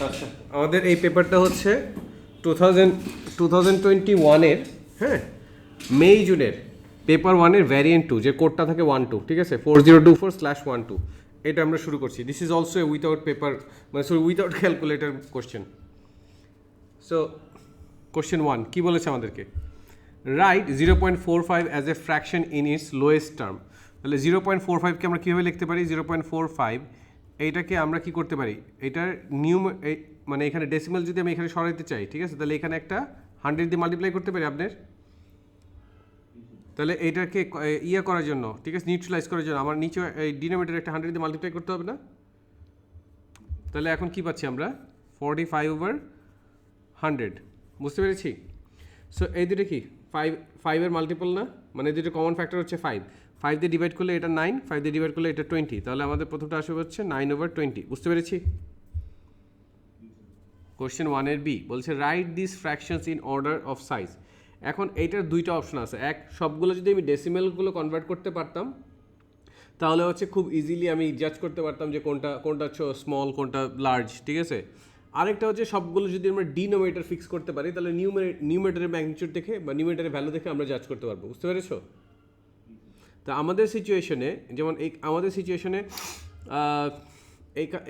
আচ্ছা, আমাদের এই পেপারটা হচ্ছে 2021-এর, হ্যাঁ, মে-জুনের পেপার 1-এর ভ্যারিয়েন্ট 2, যে কোডটা থাকে 1-2, ঠিক আছে, 4024/12। এটা আমরা শুরু করছি। This is also a without paper, মানে sorry without calculator question. So question 1 কী বলেছে আমাদেরকে? Right 0.45 as a fraction in its lowest term. তাহলে 0.45কে আমরা কীভাবে লিখতে পারি? 0.45 এইটাকে আমরা কি করতে পারি? এটার মানে এখানে ডেসিমাল যদি আমি এখানে সরাইতে চাই, ঠিক আছে, তাহলে এখানে একটা 100 দিয়ে মাল্টিপ্লাই করতে পারি আপনার। তাহলে এইটাকে করার জন্য, ঠিক আছে, নিউট্রালাইজ করার জন্য আমার নিচে এই ডিনোমিনেটর একটা 100 দিয়ে মাল্টিপ্লাই করতে হবে না? তাহলে এখন কি পাচ্ছি আমরা? 45/100। বুঝতে পেরেছি? সো এই দুটো কি 5-5-এর মাল্টিপল না, মানে দুটো কমন ফ্যাক্টর হচ্ছে 5 দিয়ে ডিভাইড করলে এটা 9, 5 দিয়ে ডিভাইড করলে এটা 20, তাহলে আমাদের প্রথমটা আসবে হচ্ছে 9/20। বুঝতে পেরেছি? কোশ্চেন 1-এর বি বলছে right this fractions in order of size. এখন এইটার দুইটা অপশন আছে। এক, সবগুলো যদি আমি ডেসিমেলগুলো কনভার্ট করতে পারতাম তাহলে হচ্ছে খুব ইজিলি আমি জাজ করতে পারতাম যে কোনটা হচ্ছে স্মল, কোনটা লার্জ, ঠিক আছে। আরেকটা হচ্ছে সবগুলো যদি আমরা ডিনোমিনেটর ফিক্স করতে পারি তাহলে নিউমেটারের ম্যাগনিটিউড দেখে বা নিউমেটারের ভ্যালু দেখে আমরা জাজ করতে পারবো। বুঝতে পেরেছো? তা আমাদের সিচুয়েশনে যেমন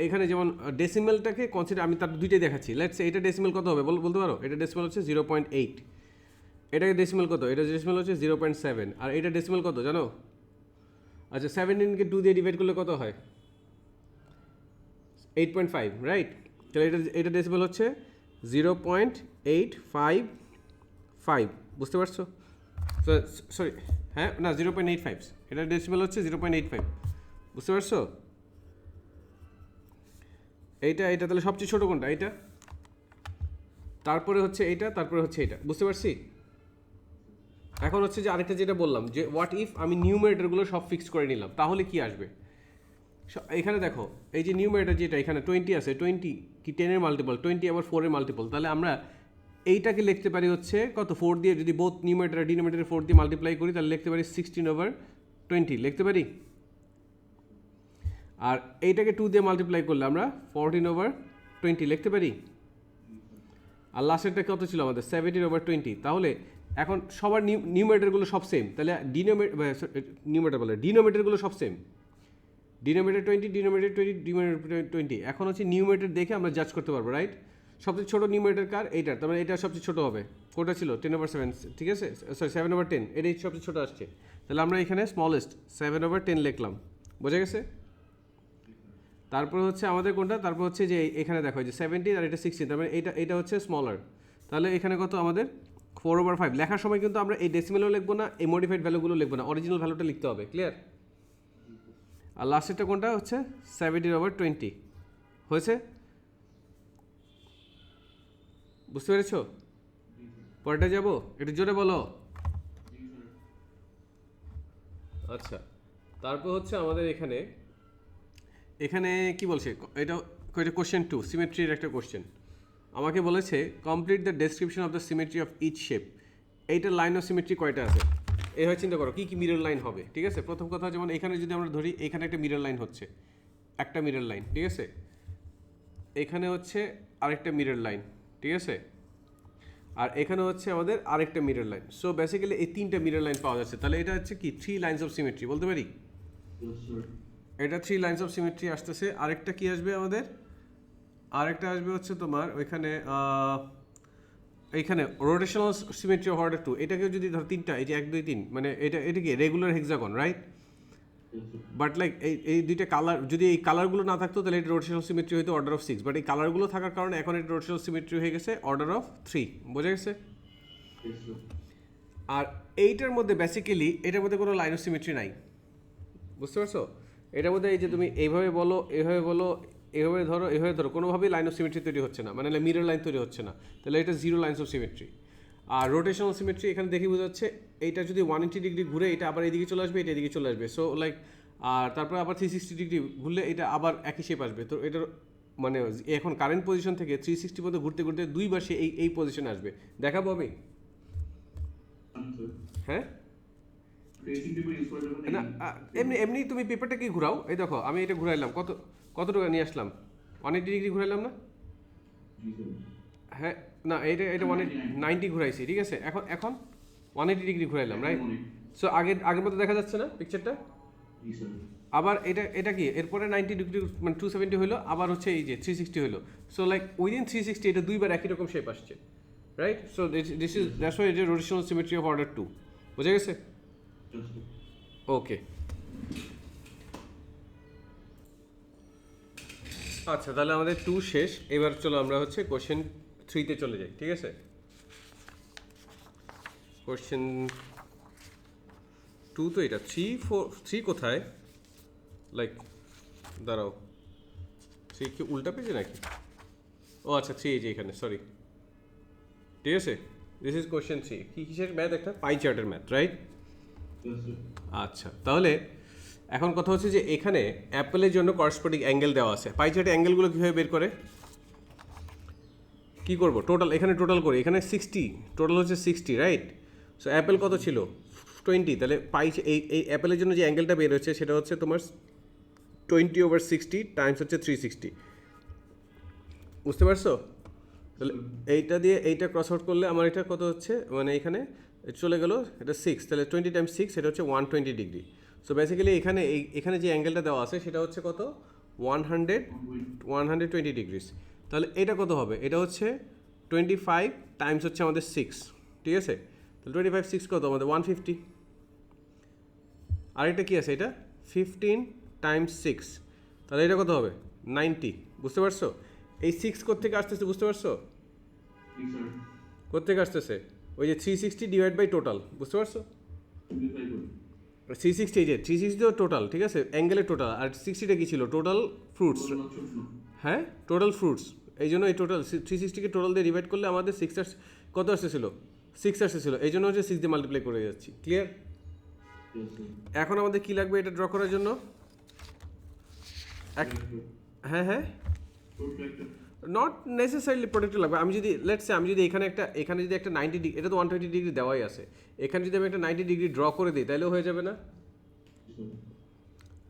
এখানে যেমন ডেসিমেলটাকে কনসিডার, আমি তার দুইটাই দেখাচ্ছি। লেটস এটা ডেসিমেল কত হবে বলতে পারো? এটা ডেসিমেল হচ্ছে 0.8। এটাকে ডেসিমেল কত? এটা ডেসিমেল হচ্ছে 0.7। আর এটা ডেসিমেল কত জানো? আচ্ছা, 17কে 2 দিয়ে ডিভাইড করলে কত হয়? 8.5, রাইট? তাহলে এটা ডেসিমেল হচ্ছে 0.855। বুঝতে পারছো? সরি, হ্যাঁ, না 0.85, এটা ডেসিমেল হচ্ছে 0.85। বুঝতে পারছো? এইটা তাহলে সবচেয়ে ছোটো কোনটা? এইটা, তারপরে হচ্ছে এইটা, তারপরে হচ্ছে এইটা। বুঝতে পারছি? এখন হচ্ছে যে আরেকটা যেটা বললাম যে হোয়াট ইফ আমি নিউমেরেটরগুলো সব ফিক্স করে নিলাম, তাহলে কি আসবে? এখানে দেখো, এই যে নিউমেরেটর যেটা এখানে 20 আছে, 20 কি 10-এর মাল্টিপল, 20 আবার 4-এর মাল্টিপল, তাহলে আমরা এইটাকে লিখতে পারি হচ্ছে কত? 4 দিয়ে, যদি বোথ নিউমেরেটর আর ডিনোমিনেটর 4 দিয়ে মাল্টিপ্লাই করি তাহলে লিখতে পারি 16/20 লিখতে পারি। আর এইটাকে 2 দিয়ে মাল্টিপ্লাই করলে আমরা 14/20 লিখতে পারি। আর লাস্টেরটা কত ছিল আমাদের? 17/20। তাহলে এখন সবার নিউমেরেটরগুলো সব সেম, তাহলে ডিনোমিনেটরগুলো সব সেম। Denominator 20, denominator 20, denominator 20। এখন হচ্ছে নিউমেরেটর দেখে আমরা জাজ করতে পারবো, রাইট? সবচেয়ে ছোটো নিউমেরেটর কার? এইটার, তার মানে এটা সবচেয়ে ছোটো হবে। কোনটা ছিল? 10/7, ঠিক আছে, সরি 7/10, এটাই সবচেয়ে ছোটো আসছে। তাহলে আমরা এখানে স্মলেস্ট 7/10 লিখলাম। বোঝা গেছে? তারপর হচ্ছে আমাদের কোনটা? তারপর হচ্ছে যে এখানে দেখো যে 17 আর এটা 16, তার মানে এটা হচ্ছে স্মলার। তাহলে এখানে কত আমাদের? 4/5। লেখার সময় কিন্তু আমরা এই ডেসিমেলও লিখবো না, এই মডিফাইড ভ্যালুগুলো লিখবো না, অরিজিনাল ভ্যালুটা লিখতে হবে। ক্লিয়ার? আর লাস্টেরটা কোনটা হচ্ছে? 17/20 হয়েছে। বুঝতে পেরেছো? পরেরটা যাবো, একটু জোরে বলো। আচ্ছা, তারপর হচ্ছে আমাদের এখানে কি বলছে? এটা কোশ্চেন 2, সিমেট্রির একটা কোশ্চেন। আমাকে বলেছে complete the description of the symmetry of each shape. এইটার লাইন অফ সিমেট্রি কয়টা আছে? এইভাবে চিন্তা করো কী মিরর লাইন হবে, ঠিক আছে। প্রথম কথা, যেমন এখানে যদি আমরা ধরি এখানে একটা মিরর লাইন হচ্ছে, একটা মিরর লাইন, ঠিক আছে। এখানে হচ্ছে আরেকটা মিরর লাইন, ঠিক আছে। আর এখানে হচ্ছে আমাদের আরেকটা মিরর লাইন। সো বেসিক্যালি এই 3টা মিরর লাইন পাওয়া যাচ্ছে। তাহলে এটা হচ্ছে কি 3 লাইন্স অফ সিমেট্রি বলতে পারি। এটা 3 লাইন্স অফ সিমেট্রি আসতেছে। আরেকটা কি আসবে আমাদের? আরেকটা আসবে হচ্ছে তোমার ওইখানে এইখানে রোটেশনাল সিমেট্রি অফ অর্ডার 2। এটাকে যদি ধর 3টা, এই যে 1 2 3, মানে এটা কি regular hexagon, right? But like এই দুইটা কালার, যদি এই কালারগুলো না থাকতো তাহলে এটা রোটেশনাল সিমেট্রি হইতো অর্ডার অফ 6, বাট এই কালারগুলো থাকার কারণে এখন এটা রোটেশনাল সিমেট্রি হয়ে গেছে অর্ডার অফ 3। বোঝা গেছে? আর এইটার মধ্যে বেসিক্যালি এটার মধ্যে কোনো লাইন অফ সিমেট্রি নাই। বুঝতে পারছো? এটার মধ্যে এই যে তুমি এইভাবে বলো, এভাবে বলো, এভাবে ধরো, কোনোভাবেই লাইন অফ সিমেট্রি তৈরি হচ্ছে না, মানে মিরর লাইন তৈরি হচ্ছে না। তাহলে এটা 0 লাইন্স অফ সিমেট্রি। আর রোটেশনাল সিমেট্রি এখানে দেখে বোঝা যাচ্ছে এইটা যদি 180 ডিগ্রি ঘুরে এটা আবার এদিকে চলে আসবে, এটা এদিকে চলে আসবে। সো লাইক, আর তারপরে আবার 360 ডিগ্রি ঘুরলে এটা আবার একই শেপ আসবে। তো এটার মানে এখন কারেন্ট পজিশন থেকে 360 পর্যন্ত ঘুরতে ঘুরতে দুইবার সে এই পজিশনে আসবে। দেখাবো আমি? হ্যাঁ, না এমনি তুমি পেপারটা কি ঘুরাও, এই দেখো আমি এটা ঘুরাইলাম, কত টাকা নিয়ে আসলাম, 180 ডিগ্রি ঘুরাইলাম না? হ্যাঁ না, এটা 190 ঘুরাইছি, ঠিক আছে। এখন 180 ডিগ্রি ঘুরাইলাম, রাইট? সো আগের মতো দেখা যাচ্ছে না পিকচারটা? আবার এটা কি এরপরে 90 ডিগ্রি মানে 270 হলো, আবার হচ্ছে এই যে 360 হলো। সো লাইক উইদিন 360 এটা দুইবার একই রকম শেপ আসছে, right? So this is that's why it is rotational symmetry of order 2। বুঝা গেছে? ওকে, আচ্ছা তাহলে আমাদের 2 শেষ। এবার চলো আমরা হচ্ছে কোশ্চেন 3 তে চলে যাই, ঠিক আছে? কোশ্চেন 2 তো এটা 3 কোথায়? লাইক দাঁড়াও, 3 কি উল্টা পেজে নাকি? ও আচ্ছা 3 এই যে এখানে, সরি, ঠিক আছে। This is question 3। কিসের ম্যাথ? একটা পাই চার্টের ম্যাথ, রাইট? আচ্ছা তাহলে এখন কথা হচ্ছে যে এখানে অ্যাপেলের জন্য করসপন্ডিং অ্যাঙ্গেল দেওয়া আছে। পাই চার্টে অ্যাঙ্গেলগুলো কীভাবে বের করে? কি করব? টোটাল, এখানে টোটাল করি। এখানে 60, টোটাল হচ্ছে 60, রাইট? সো অ্যাপেল কত ছিল? 20। তাহলে এই অ্যাপেলের জন্য যে অ্যাঙ্গেলটা বের হচ্ছে সেটা হচ্ছে তোমার 20/60 টাইমস হচ্ছে 360। বুঝতে পারছো? তাহলে এইটা দিয়ে এইটা ক্রস আউট করলে আমার এটা কত হচ্ছে, মানে এখানে চলে গেল এটা 6, তাহলে 20 টাইমস 6 এটা হচ্ছে 120 ডিগ্রি। সো বেসিক্যালি এখানে যে অ্যাঙ্গেলটা দেওয়া আছে সেটা হচ্ছে কত? 120 ডিগ্রিস। তাহলে এটা কত হবে? এটা হচ্ছে 25 টাইমস হচ্ছে আমাদের 6, ঠিক আছে? তাহলে 25 6 কত আমাদের? 150। আরেকটা কি আছে? এটা 15 টাইমস 6, তাহলে এটা কত হবে? 90। বুঝতে পারছো? এই 6 কোত্থেকে আসতেছে বুঝতে পারছো? কোত্থেকে আসতেছে? ওই যে 360 ডিভাইড বাই টোটাল, বুঝতে পারছো? 360, এই যে 360 টোটাল, ঠিক আছে, অ্যাঙ্গেলের টোটাল। আর 60টা কী ছিল? Total fruits. হ্যাঁ, টোটাল ফ্রুটস। এই জন্য এই টোটাল 360কে টোটাল দিয়ে ডিভাইড করলে আমাদের 6 কত আসতেছিল? 6 আসতেছিল। এই জন্য হচ্ছে 6 দিয়ে মাল্টিপ্লাই করে যাচ্ছি। ক্লিয়ার? এখন আমাদের কি লাগবে এটা ড্র করার জন্য? হ্যাঁ, নট নেসেসারিলি প্রোটেক্টর লাগবে। আমি যদি আমি যদি এখানে যদি একটা 90 ডিগ্রি, এটা তো 120 ডিগ্রি দেওয়াই আছে, এখানে যদি আমি একটা 90 ডিগ্রি ড্র করে দিই তাহলেও হয়ে যাবে না?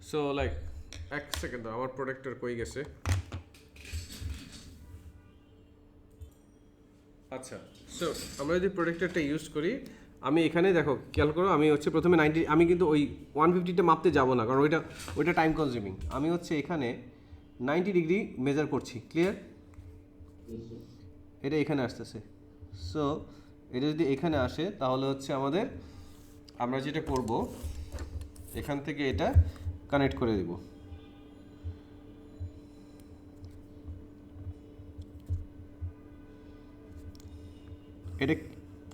সো লাইক এক সেকেন্ড, আমার প্রোটেক্টর কই গেছে? আচ্ছা, সো আমরা যদি প্রোটেক্টরটা ইউজ করি, আমি এখানে দেখো খেয়াল করো, আমি হচ্ছে প্রথমে 90, আমি কিন্তু ওই 150টা মাপতে যাব না, কারণ ওইটা টাইম কনজিউমিং। আমি হচ্ছে এখানে 90 ডিগ্রি মেজার করছি। ক্লিয়ার? এটা এখানে আসতেছে। সো এটা যদি এখানে আসে তাহলে হচ্ছে আমরা যেটা করব, এখান থেকে এটা কানেক্ট করে দেব।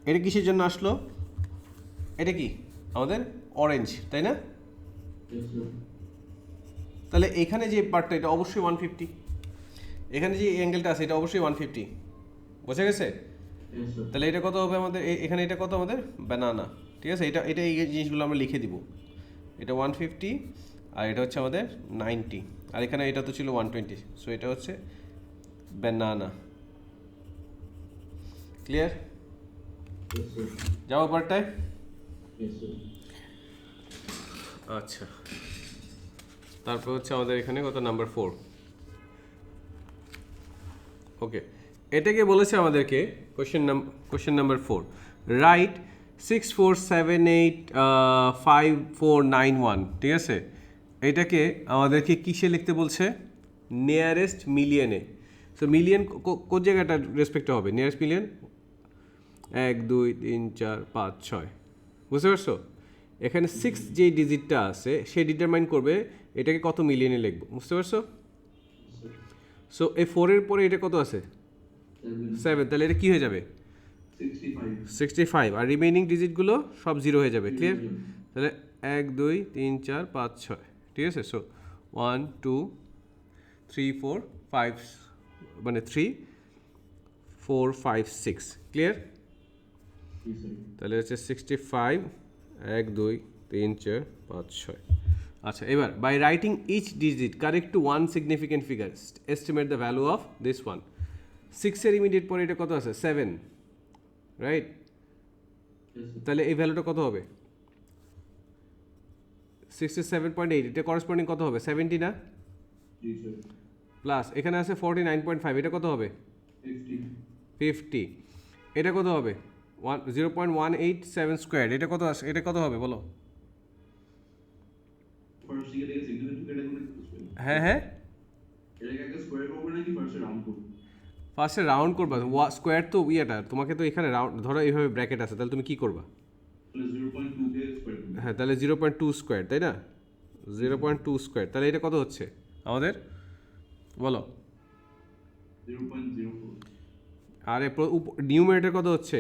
এটা কিসের জন্য আসলো? এটা কি আমাদের অরেঞ্জ, তাই না? তাহলে এখানে যে পার্টটা এটা অবশ্যই 150, এখানে যে অ্যাঙ্গেলটা আছে এটা অবশ্যই 150। বোঝা গেছে? তাহলে এটা কত হবে আমাদের? এখানে এটা কত আমাদের? ব্যানানা, ঠিক আছে? এটা এই জিনিসগুলো আমরা লিখে দিব। এটা 150 আর এটা হচ্ছে আমাদের 90, আর এখানে এটা তো ছিল 120, সো এটা হচ্ছে ব্যানানা। ক্লিয়ার? যাও পার্টটায়। আচ্ছা, তারপর হচ্ছে আমাদের এখানে কত? নাম্বার 4। ওকে, এটাকে বলেছে আমাদেরকে কোশ্চেন নাম্বার 4, রাইট 64785491, ঠিক আছে? এটাকে আমাদেরকে কিসে লিখতে বলছে? নিয়ারেস্ট মিলিয়নে। সো মিলিয়ন কোন জায়গাটা রেসপেক্টে হবে? নিয়ারেস্ট মিলিয়ন 1 2 3 4 5 6, বুঝতে পারছো? এখানে 6 যে ডিজিটটা আছে সে ডিটারমাইন করবে এটাকে কত মিলিয়নে লিখবো, বুঝতে পারছো? সো এই 4-এর পরে এটা কত আছে? 7, তাহলে এটা কি হয়ে যাবে? 65, আর রিমেইনিং ডিজিটগুলো সব 0 হয়ে যাবে। ক্লিয়ার? তাহলে 1 2 3 4 5 6, ঠিক আছে? সো 1 2 3 4 5, মানে 3 4 5 6। ক্লিয়ার? তাহলে হচ্ছে 65 1 2 3 4 5 6। আচ্ছা, এবার by writing each digit correct to one significant figure estimate the value of this one. 6-এর ইমিডিয়েট পরে এটা কত আছে? 7, রাইট? তাহলে এই ভ্যালুটা কত হবে? 67.8, এটা করসপন্ডিং কত হবে? 70 না? প্লাস এখানে আছে 49.5, এটা কত হবে? 50 এটা কত হবে 0.187 স্কোয়ার এটা কত আসে এটা কত হবে বলো হ্যাঁ হ্যাঁ ফার্স্টে রাউন্ড করবা স্কোয়ার তো ইয়েটা তোমাকে তো এখানে রাউন্ড ধরো এইভাবে ব্র্যাকেট আছে তাহলে তুমি কি করবা হ্যাঁ তাহলে 0.2 স্কোয়ার তাই না 0.2 স্কোয়ার তাহলে এটা কত হচ্ছে আমাদের বলো আর নিউমারেটর কত হচ্ছে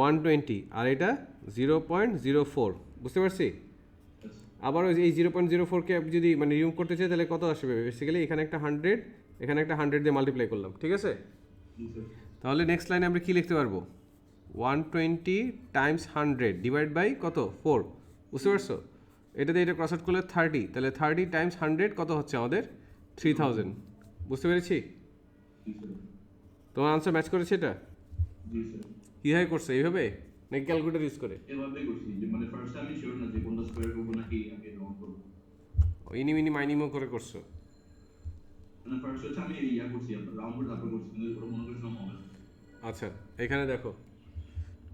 120 আর এটা 0.04 বুঝতে পারছি আবার এই 0.04কে যদি মানে রিমুভ করতে চাই তাহলে কত আসবে বেসিক্যালি এখানে একটা 100 এখানে একটা 100 দিয়ে মাল্টিপ্লাই করলাম ঠিক আছে তাহলে নেক্সট লাইনে আমরা কি লিখতে পারবো 120 টাইমস 100 ডিভাইড বাই কত 4 বুঝতে পারছো এটাতে এটা ক্রস আউট করলে 30 তাহলে 30 টাইমস 100 কত হচ্ছে আমাদের 3000 বুঝতে পেরেছি তোমার আনসার ম্যাচ করেছে এটা কিভাবে করছে এইভাবে নাকি ক্যালকুলেটর ইউজ করে এভাবেই করছি যে মানে ফার্স্ট আমি শিওর না যে কোনটা স্কয়ার করব নাকি আগে রাউন্ড করব ইনি মিনি মাইনিমো করে করছো মানে ফার্স্ট হচ্ছে আমি ইয়া করছি রাউন্ড করে তারপর করছি কিন্তু ওটা মনে করছিলাম হবে আচ্ছা এখানে দেখো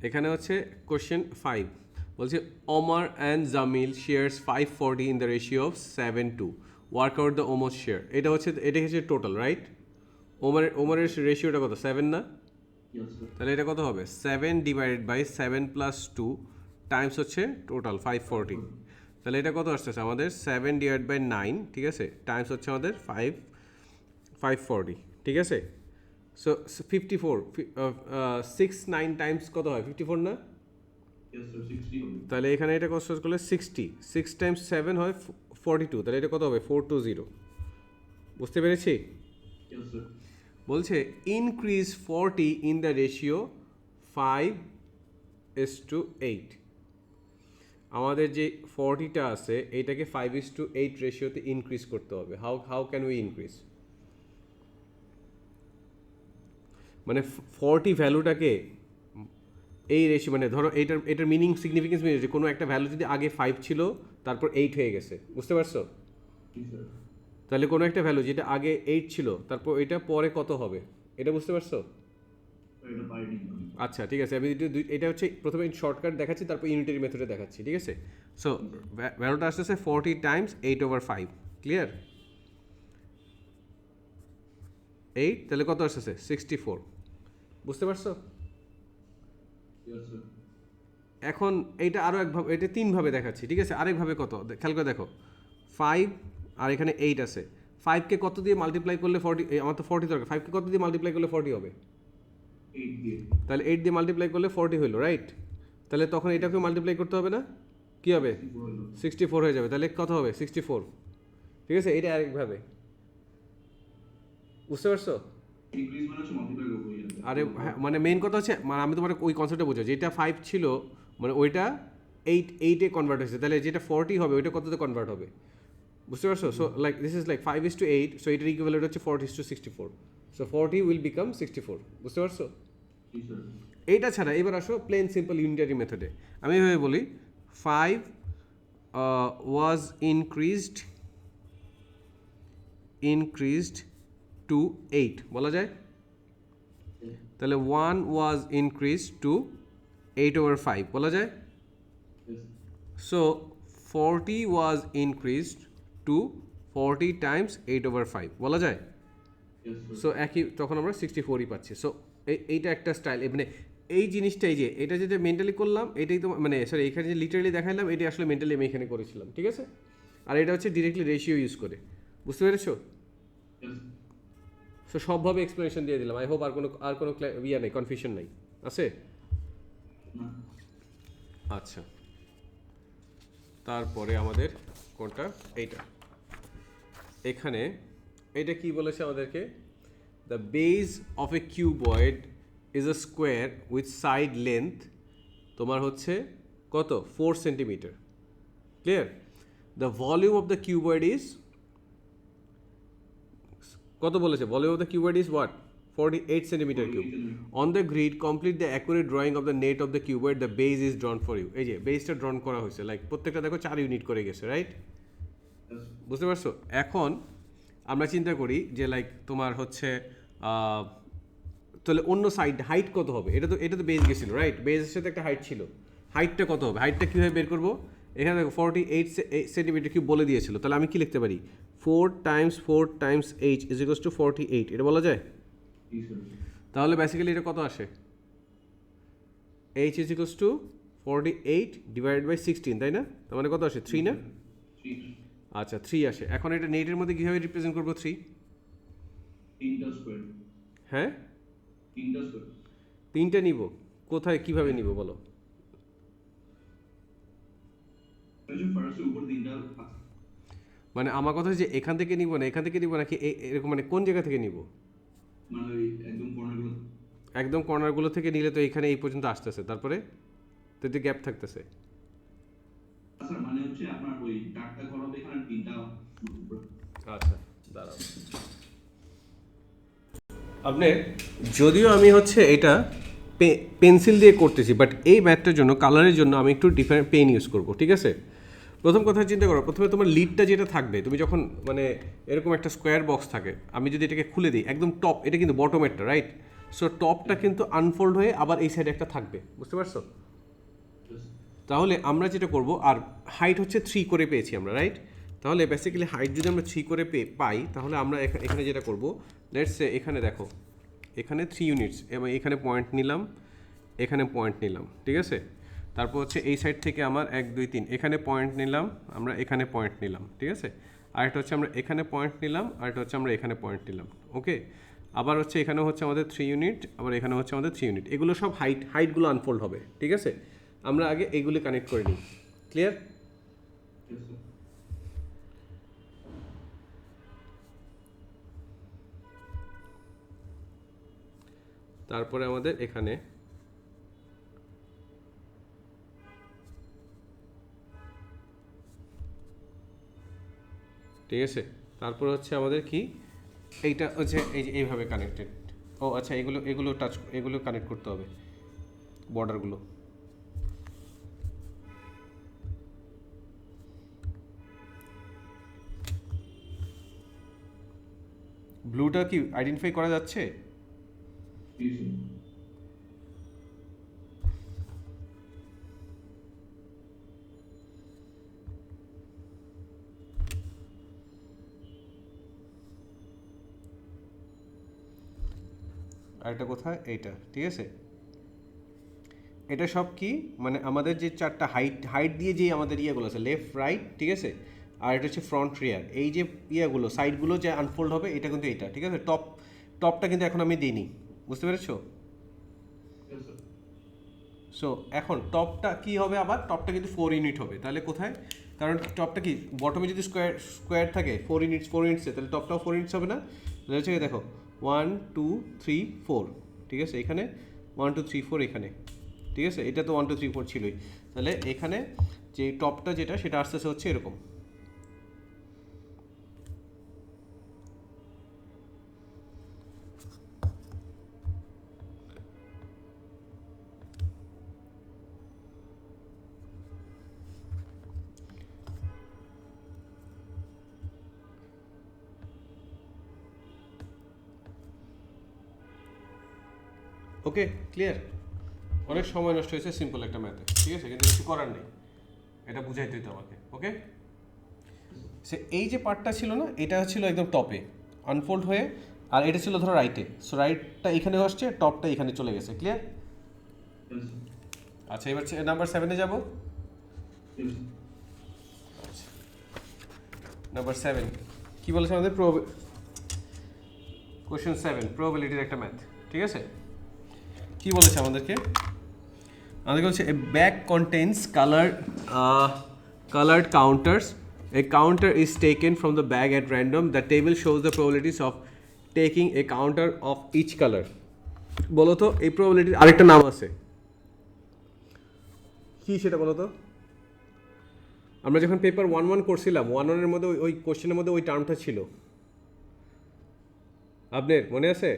এখানে হচ্ছে কোশ্চেন 5 বলছে Omar and Jamil shares 540 in the ratio of 7:2 work out the Omar share এটা হচ্ছে টোটাল রাইট ওমরের রেশিওটা কত 7 না তাহলে এটা কত হবে 7 ডিভাইডেড বাই 7 প্লাস 2 টাইমস হচ্ছে টোটাল 540 তাহলে এটা কত আসতেছে আমাদের 7 ডিভাইড বাই 9 ঠিক আছে টাইমস হচ্ছে আমাদের 540 ঠিক আছে সো 54 6 9 টাইমস কত হয় 54 না তাহলে এখানে এটা কত করলে 60 6 টাইমস 7 হয় 42 তাহলে এটা কত হবে 420 বুঝতে পেরেছি বলছে ইনক্রিজ 40 ইন দ্য রেশিও 5:8 আমাদের যে 40টা আছে এইটাকে 5:8 রেশিওতে ইনক্রিজ করতে হবে হাউ ক্যান উই ইনক্রিজ মানে 40 ভ্যালুটাকে এই রেশিও মানে ধরো এটার মিনিং সিগনিফিকেন্স মিনিং যে কোনো একটা ভ্যালু যদি আগে 5 ছিল তারপর 8 হয়ে গেছে বুঝতে পারছো তাহলে কোনো একটা ভ্যালু যেটা আগে 8 ছিল তারপর এটা পরে কত হবে এটা বুঝতে পারছো আচ্ছা ঠিক আছে আমি এটা হচ্ছে প্রথমে শর্টকাট দেখাচ্ছি তারপর ইউনিটারি মেথডে দেখাচ্ছি ঠিক আছে সো ভ্যালুটা আসতেছে 40 টাইমস 8/5 ক্লিয়ার 8 তাহলে কত আসতেছে 64 বুঝতে পারছো এখন এইটা আরও একভাবে এটা 3 ভাবে দেখাচ্ছি ঠিক আছে আরেকভাবে কত খেয়াল করে দেখো 5 আর এখানে 8 আছে 5কে কত দিয়ে মাল্টিপ্লাই করলে 40 আমার তো 40 দরকার 5কে কত দিয়ে মাল্টিপ্লাই করলে 40 হবে 8 দিয়ে তাহলে 8 দিয়ে মাল্টিপ্লাই করলে 40 হলো রাইট তাহলে তখন এটাকে মাল্টিপ্লাই করতে হবে না কি হবে 64 হয়ে যাবে তাহলে কত হবে 64 ঠিক আছে এটা আরেকভাবে বুঝতে পারছো ইনক্রিজ মানে হচ্ছে মাল্টিপ্লাই করব আরে মানে মেইন কথা হচ্ছে মানে আমি তোমার ওই কনসেপ্টটা বোঝাই যেটা 5 ছিল মানে ওইটা 8 এ কনভার্ট হয়েছে তাহলে যেটা 40 হবে ওইটা কততে কনভার্ট হবে বুঝতে পারছো so like this is like 5:8 so এটার ইকুইভ্যালেন্ট হচ্ছে 40:64 সো 40 উইল বিকাম 64 বুঝতে পারছো এইটা ছাড়া এবার আসো প্লেন সিম্পল ইউনিটারি মেথডে আমি এভাবে বলি 5 ওয়াজ ইনক্রিজড টু 8 বলা যায় তাহলে 1 ওয়াজ ইনক্রিজড টু 8/5 বলা যায় সো 40 ওয়াজ ইনক্রিজড টু 40 টাইমস 8/5 বলা যায় সো একই তখন আমরা 64ই পাচ্ছি সো এইটা একটা স্টাইল মানে এই জিনিসটাই যে এটা যেটা মেন্টালি করলাম এটাই তো মানে সরি এখানে যে লিটারালি দেখাইলাম এটা আসলে মেন্টালি আমি এখানে করেছিলাম ঠিক আছে আর এটা হচ্ছে ডিরেক্টলি রেশিও ইউজ করে বুঝতে পেরেছো সো সবভাবে এক্সপ্লেনেশন দিয়ে দিলাম আই হোপ আর কোনো ইয়া নেই কনফিউশন নাই আছে আচ্ছা তারপরে আমাদের কোনটা এইটা এখানে এটা কি বলেছে আমাদেরকে the base of a cuboid is a square with side length তোমার হচ্ছে কত 4 centimetre clear the volume of the cuboid is কত বলেছে volume of the cuboid is what 48 centimetre cube on the grid complete the accurate drawing of the net of the cuboid the base is drawn for you এই যে বেজটা ড্রন করা হয়েছে like প্রত্যেকটা দেখো 4 unit করে গেছে রাইট বুঝতে পারছো এখন আমরা চিন্তা করি যে লাইক তোমার হচ্ছে তাহলে অন্য সাইড হাইট কত হবে, এটা তো বেস গেছিলো রাইট, বেসের সাথে একটা হাইট ছিল, হাইটটা কত হবে, হাইটটা কীভাবে বের করবো, এখানে দেখো 48 সেন্টিমিটার কি বলে দিয়েছিল, তাহলে আমি কি লিখতে পারি 4 Times h is equals to 48, এটা বলা যায়। তাহলে বেসিক্যালি এটা কত আসে, h is equals to 48 divided by 16, তাই না, তার মানে কত আসে 3 না, আচ্ছা 3 আসে। এখন এটা নেটের মধ্যে কীভাবে রিপ্রেজেন্ট করবো 3, হ্যাঁ 3টা নিব, কোথায় কিভাবে নিব বলো, মানে আমার কথা যে এখান থেকে নিব না এখান থেকে নিব নাকি এরকম, মানে কোন জায়গা থেকে নিব, মানে একদম কর্নারগুলো থেকে নিলে তো এখানে এই পর্যন্ত আসতেছে, তারপরে তো এতে গ্যাপ থাকতেছে। আচ্ছা মানে হচ্ছে আপনার ওই 4টা ঘর হবে এখানে 3টা, আচ্ছা দাঁড়াও, আপনি যদিও আমি হচ্ছে এটা পেন্সিল দিয়ে করতেছি, বাট এই ম্যাথটার জন্য কালারের জন্য আমি একটু ডিফারেন্ট পেন ইউজ করব, ঠিক আছে। প্রথম কথা চিন্তা করো, প্রথমে তোমার লিডটা যেটা থাকবে, তুমি যখন মানে এরকম একটা স্কোয়ার বক্স থাকে, আমি যদি এটাকে খুলে দিই একদম টপ, এটা কিন্তু বটমেরটা রাইট, সো টপটা কিন্তু আনফোল্ড হয়ে আবার এই সাইডে একটা থাকবে, বুঝতে পারছো। তাহলে আমরা যেটা করব, আর হাইট হচ্ছে 3 করে পেয়েছি আমরা রাইট, তাহলে বেসিক্যালি হাইট যদি আমরা 3 করে পাই, তাহলে আমরা এখানে যেটা করব, লেটস সে এখানে দেখো এখানে 3 ইউনিটস এবং এখানে পয়েন্ট নিলাম, এখানে পয়েন্ট নিলাম, ঠিক আছে। তারপর হচ্ছে এই সাইড থেকে আমার 1 2 3 এখানে পয়েন্ট নিলাম, আমরা এখানে পয়েন্ট নিলাম, ঠিক আছে। আরেকটা হচ্ছে আমরা এখানে পয়েন্ট নিলাম, আরেকটা হচ্ছে আমরা এখানে পয়েন্ট নিলাম, ওকে। আবার হচ্ছে এখানে হচ্ছে আমাদের 3 ইউনিট, আবার এখানে হচ্ছে আমাদের 3 ইউনিট, এগুলো সব হাইটগুলো আনফোল্ড হবে, ঠিক আছে। আমরা আগে এইগুলি কানেক্ট করে নিই, ক্লিয়ার। তারপরে আমাদের এখানে ঠিক আছে, তারপর হচ্ছে আমাদের কি এইটা হচ্ছে এই যে এইভাবে কানেক্টেড, ও আচ্ছা এগুলো কানেক্ট করতে হবে বর্ডারগুলো, ব্লুটা কি আইডেন্টিফাই করা যাচ্ছে, আর এটা কোথায়, এইটা, ঠিক আছে। এটা সব কি মানে আমাদের যে 4টা হাইট দিয়ে যে আমাদের ইয়েগুলো আছে লেফট রাইট, ঠিক আছে, আর এটা হচ্ছে ফ্রন্ট রিয়ার, এই যে ইয়েগুলো সাইডগুলো যে আনফোল্ড হবে এটা কিন্তু এইটা, ঠিক আছে। টপটা কিন্তু এখন আমি দিইনি, বুঝতে পেরেছো। সো এখন টপটা কি হবে, আবার টপটা কিন্তু 4 ইউনিট হবে, তাহলে কোথায়, কারণ টপটা কি বটমে যদি স্কোয়ার থাকে 4 ইউনিটসে, তাহলে টপটাও 4 ইউনিটস হবে না, তাহলে হচ্ছে দেখো 1 2 3 4, ঠিক আছে, এখানে 1 2 3 4 এখানে, ঠিক আছে, এটা তো 1 2 3 4 ছিলই, তাহলে এখানে যে টপটা যেটা সেটা আস্তে আস্তে হচ্ছে এরকম, ওকে ক্লিয়ার। অনেক সময় নষ্ট হয়েছে সিম্পল একটা ম্যাথে, ঠিক আছে, কিন্তু কিছু করার নেই, এটা বুঝাইতে হতো আমাকে, ওকে। সে এই যে পার্টটা ছিল না, এটা ছিল একদম টপে আনফোল্ড হয়ে, আর এটা ছিল ধরো রাইটে, সো রাইটটা এখানে আসছে, টপটা এখানে চলে গেছে, ক্লিয়ার। আচ্ছা এবার নাম্বার 7-এ যাব। নাম্বার 7 কি বলেছে আমাদের, কোশ্চেন 7 প্রবাবিলিটির একটা ম্যাথ, ঠিক আছে। কি বলেছে আমাদেরকে বলছে a bag contains colored counters. A counter is taken from the bag at random. The table shows the probabilities of taking a counter of each color. বলো তো এই প্রবাবিলিটির আরেকটা নাম আছে কি, সেটা বলো তো। আমরা যখন পেপার 1-1 করছিলাম, 1-1-এর মধ্যে ওই কোশ্চেনের মধ্যে ওই টার্মটা ছিল, আপনার মনে আছে,